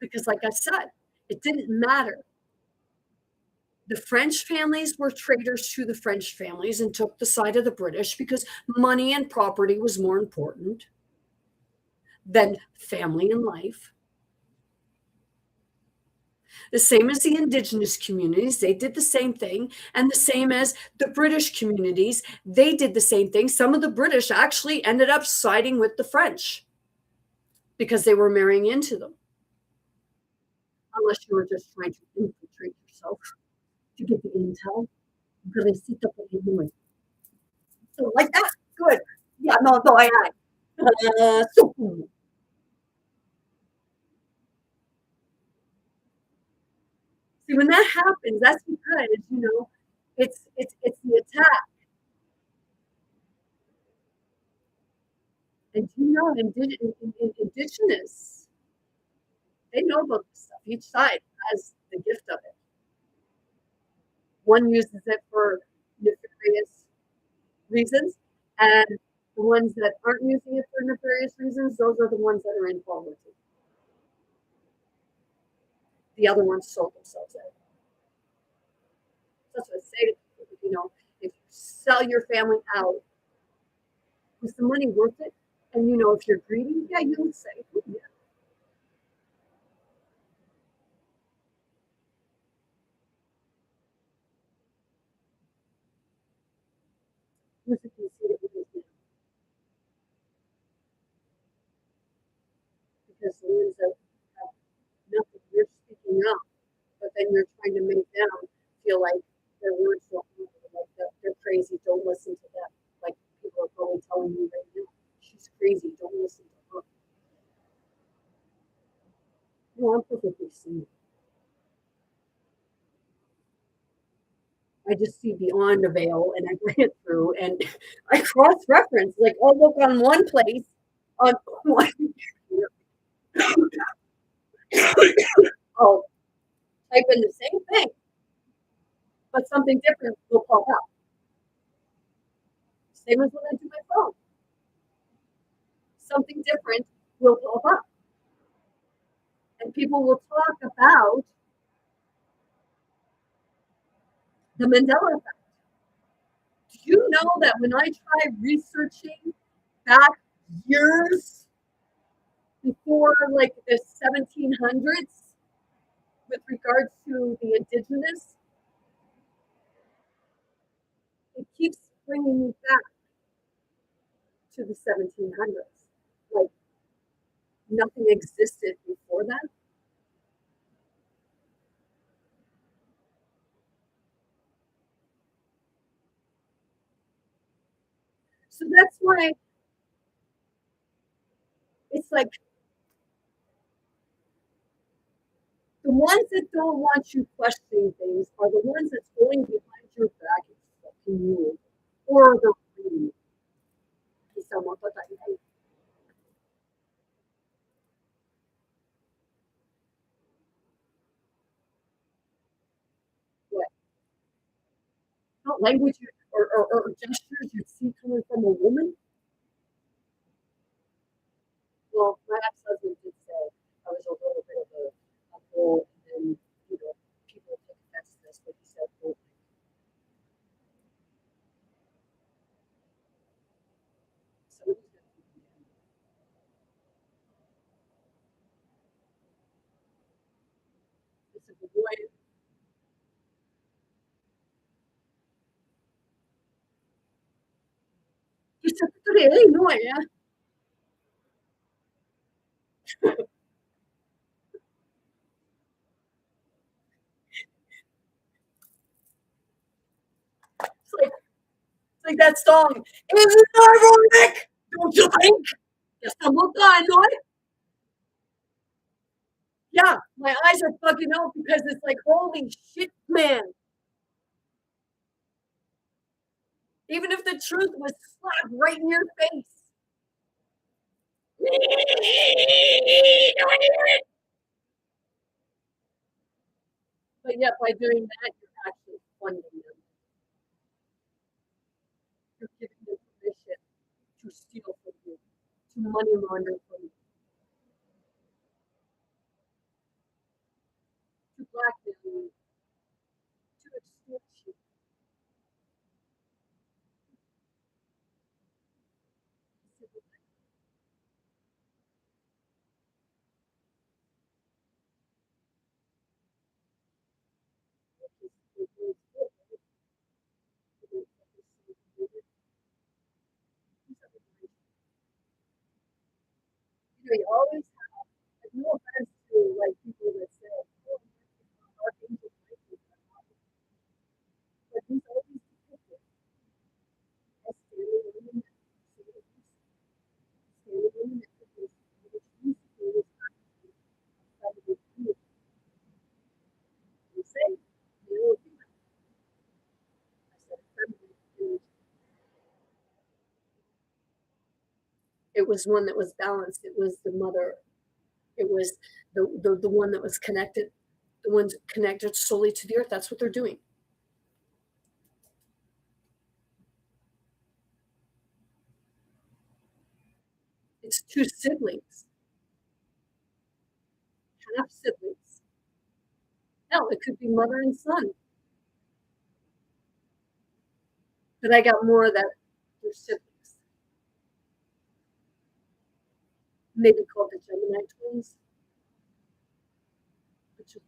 Because, like I said, it didn't matter. The French families were traitors to the French families and took the side of the British because money and property was more important than family and life. The same as the indigenous communities, they did the same thing. And the same as the British communities, they did the same thing. Some of the British actually ended up siding with the French because they were marrying into them, unless you were just trying to infiltrate yourself to get the intel. So like that, good. Yeah, no, no, I. So see, when that happens, that's because it's the attack. And do you know, indigenous, they know about this stuff. Each side has the gift of it. One uses it for nefarious reasons, and the ones that aren't using it for nefarious reasons, those are the ones that are in poverty. The other ones sold themselves out. That's what I say to people. If you sell your family out, is the money worth it? And if you're greedy, yeah, you would say, oh, yeah. Who's the conceited with this? Because the ones that have nothing, you're speaking up, but then you're trying to make them feel like their words don't matter, like that they're crazy. Don't listen to them. Like people are probably telling you right now, she's crazy. Don't listen to her. No, I'm perfectly sane. I just see beyond a veil and I bring it through and I cross reference. Like I'll look on one place on one. I'll type in the same thing, but something different will pop up. Same as when I do my phone. Something different will pop up. And people will talk about the Mandela effect. Do you know that when I tried researching back years before like the 1700s with regards to the indigenous, it keeps bringing me back to the 1700s. Like nothing existed before that. So that's why it's like the ones that don't want you questioning things are the ones that's going behind your back and fucking you. Or the greedy. What language or gestures you'd see coming from a woman? Well, my ex-husband did say I was a little bit of a bull, and then people take offense to this, but he said, "Oh, somebody's gonna be mad." I said, "But boy, he said, today, no, yeah." It's like that song. Is it ironic? Don't you think? Yes, I'm done, no? Yeah, my eyes are fucking out because it's like, holy shit, man. Even if the truth was slapped right in your face. But yet, by doing that, you're actually funding them. You're giving them permission to steal from you, to money launder from you, to blackmail you, to extort you. You always have, like, no offense to like people that say, oh, archangel Michael, but he's always depicted as standing women that standing women that produce, which basically is actually a feminine being. You say, male or female. I said feminine energy. It was one that was balanced. It was the mother. It was the one that was connected, the ones connected solely to the earth. That's what they're doing. It's two siblings, half siblings. Hell, it could be mother and son. But I got more of that. They're siblings. Maybe called the Gemini twins. Which is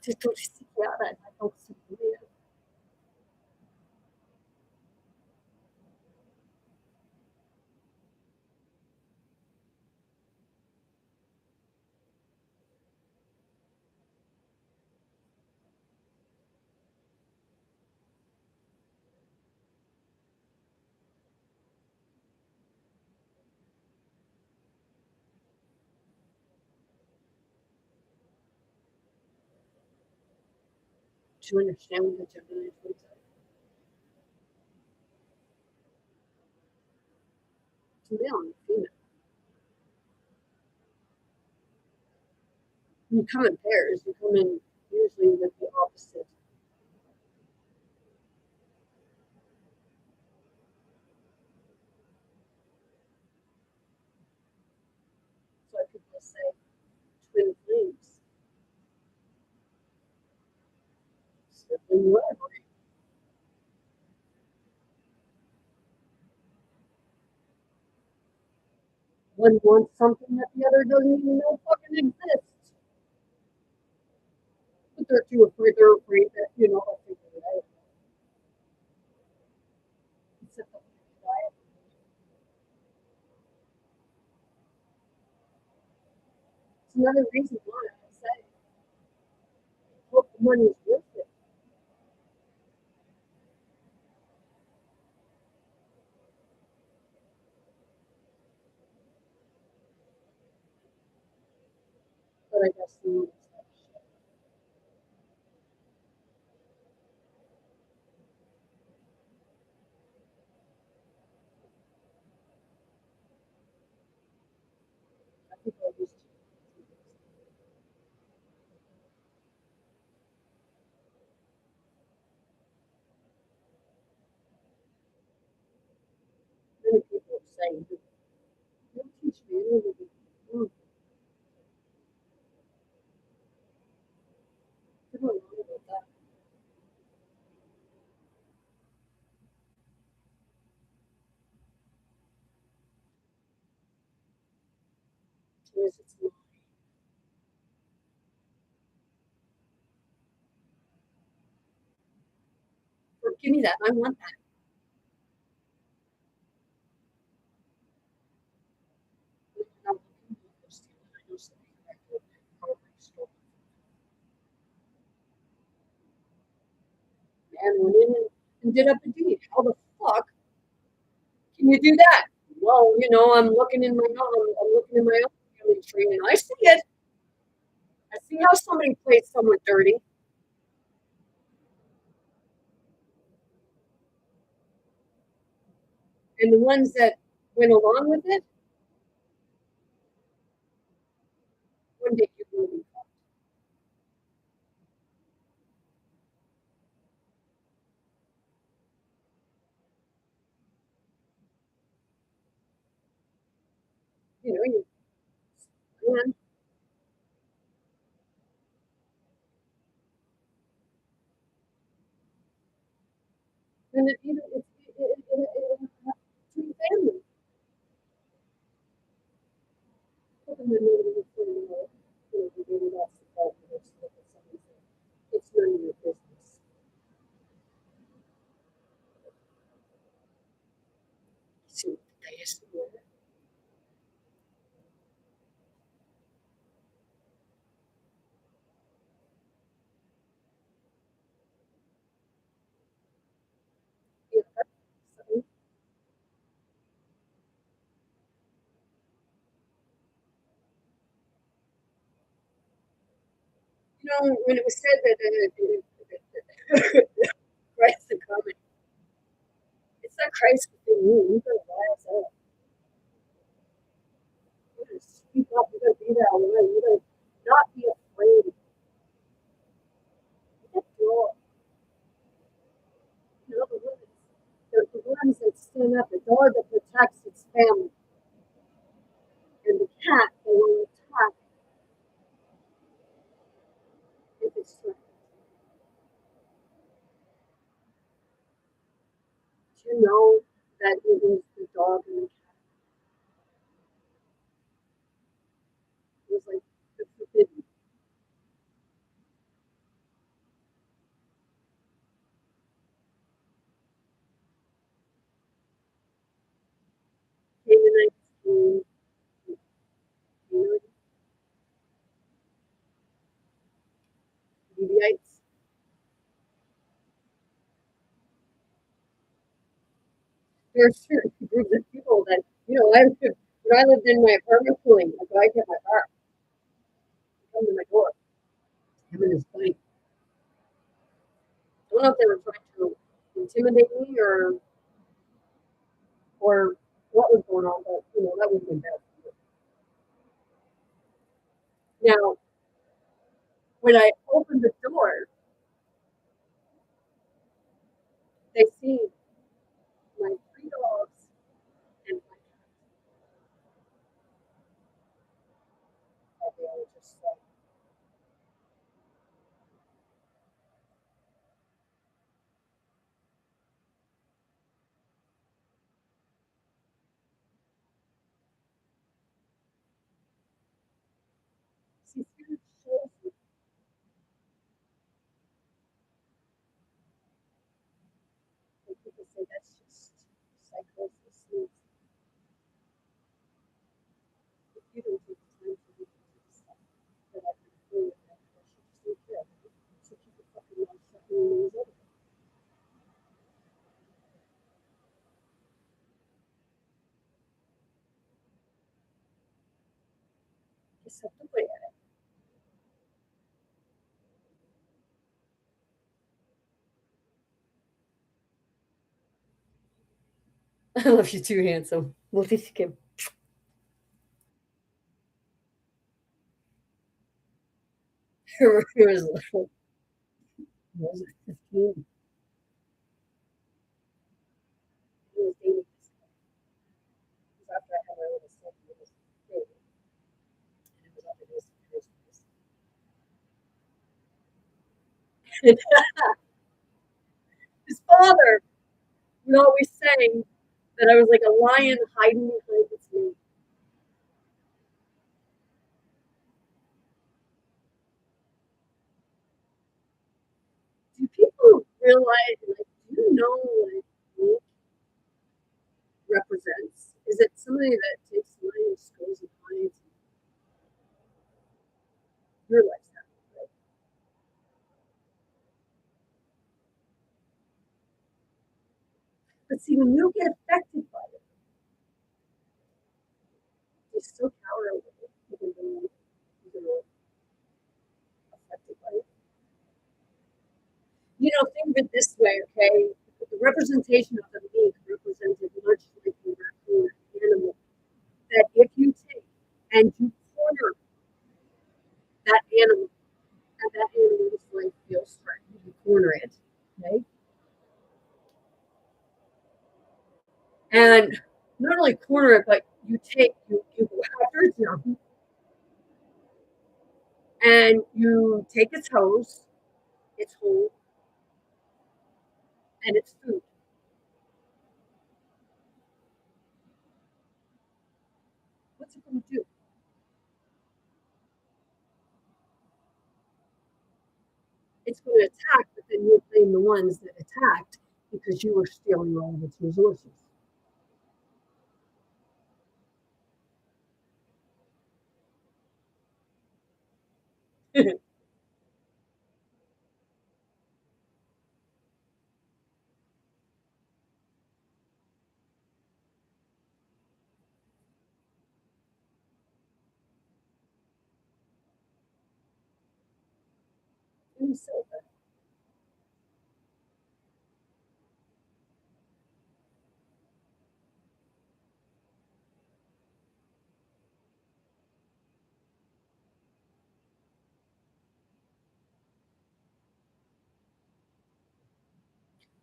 che tu si chiara, non si vede. Do you understand what the Gemini twins are? It's a male and a female. You come in pairs. You come in usually with the opposite. So I could just say twin flames. Sibling rivalry. One wants something that the other doesn't even know fucking exists. But they're too afraid. They're afraid that I'll figure it out. It's a fucking riot. It's another reason why I say hope the money's worth it. But I guess the money's that shit. I think I used to. Many people are saying, "Don't teach me anything." Mm, I don't know about that. Because it's not. Or give me that. I want that. I don't understand. I know something that I could probably store. And went in and did up a deed. How the fuck can you do that? Well, I'm looking in my own family tree, and I see it. I see how somebody played someone dirty, and the ones that went along with it, one day you will be caught. You and then it's between family. And then maybe that's the fault. It's none of your business. See what they is. Yeah, so, You know, when it was said that Christ is coming, it's not Christ within you. You gotta rise up. You gotta speak up. You gotta be that way. You gotta not be afraid. You gotta grow up. You know, the ones that stand up, the dog that protects its family, and the cat that will attack if it's threatened. Do you know that it was the dog and the cat? It was like the forbidden. Canaanites, Levites. There are certain groups of people that, you know, when I lived in my apartment building, a guy kept my car, come to my door, him and his buddy. I don't know if they were trying to intimidate me or what was going on, but you know, that would have been bad. Now, when I opened the door, they see my three dogs and my cat. They were just like, see, spirit shows you, like people say, that's just psychosis. If you don't take the time to look into the stuff that I've been through with that, I should just take care of it. So keep your fucking mouth shut and your nose open. Except the way I love you too, handsome. Well, this can. It was like, was it 15? He was dating this guy. It was after I had my little son. He was dating. And it was after this. His father would always say that I was like a lion hiding behind its mane. Do people realize, like, do you know what mink represents? Is it somebody that takes money and goes and hides your lifestyle? Right? But see, when you get affected by it, you still cower away, even though you're affected by it. You know, think of it this way, okay? The representation of the mink represented much like the raccoon animal. That if you take and you corner that animal, and that animal's life feels threatened, you corner it, okay? And not only corner it, but you go after its young, and you take its hose, its hole, and its food. What's it going to do? It's going to attack, but then you'll blame the ones that attacked because you were stealing all of its resources. himself.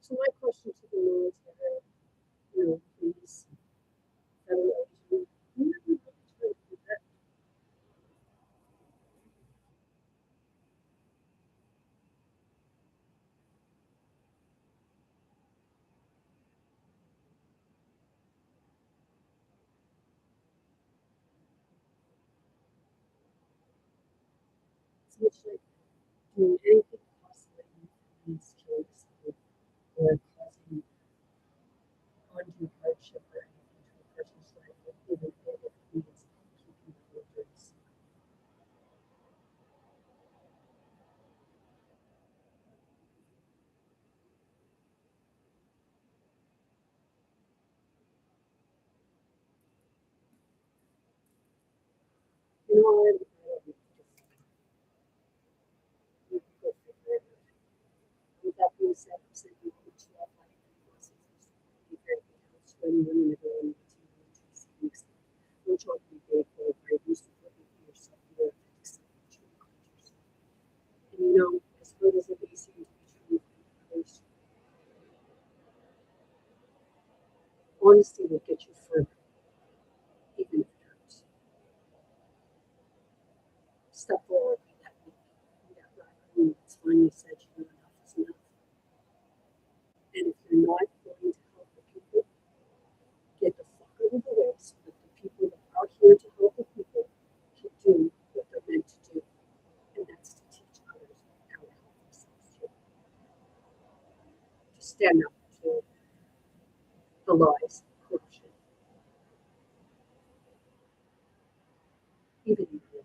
So my question to the military, please, federal agent, it's much like doing anything possible in these kids or causing undue hardship or anything to a person's life, even if it means keeping the wilderness. You know, I don't know, we can go figure it out. With that being said, I'm sending you much love, light, and blessings. Be very good to anyone in the world to see next time. Don't try to be grateful, brave, you support you for yourself, you are authentic self, and true yourself. And you know, as hard as it may seem to be true for others, honesty will get you further, even if it hurts. Step forward, be that weak, be that rock. It's fine, you said you know enough is enough. And if you're not going to help the people, get the fuck out of the way so that the people that are here to help the people can do what they're meant to do. And that's to teach others how to help themselves too. To stand up to the lies, corruption, even evil.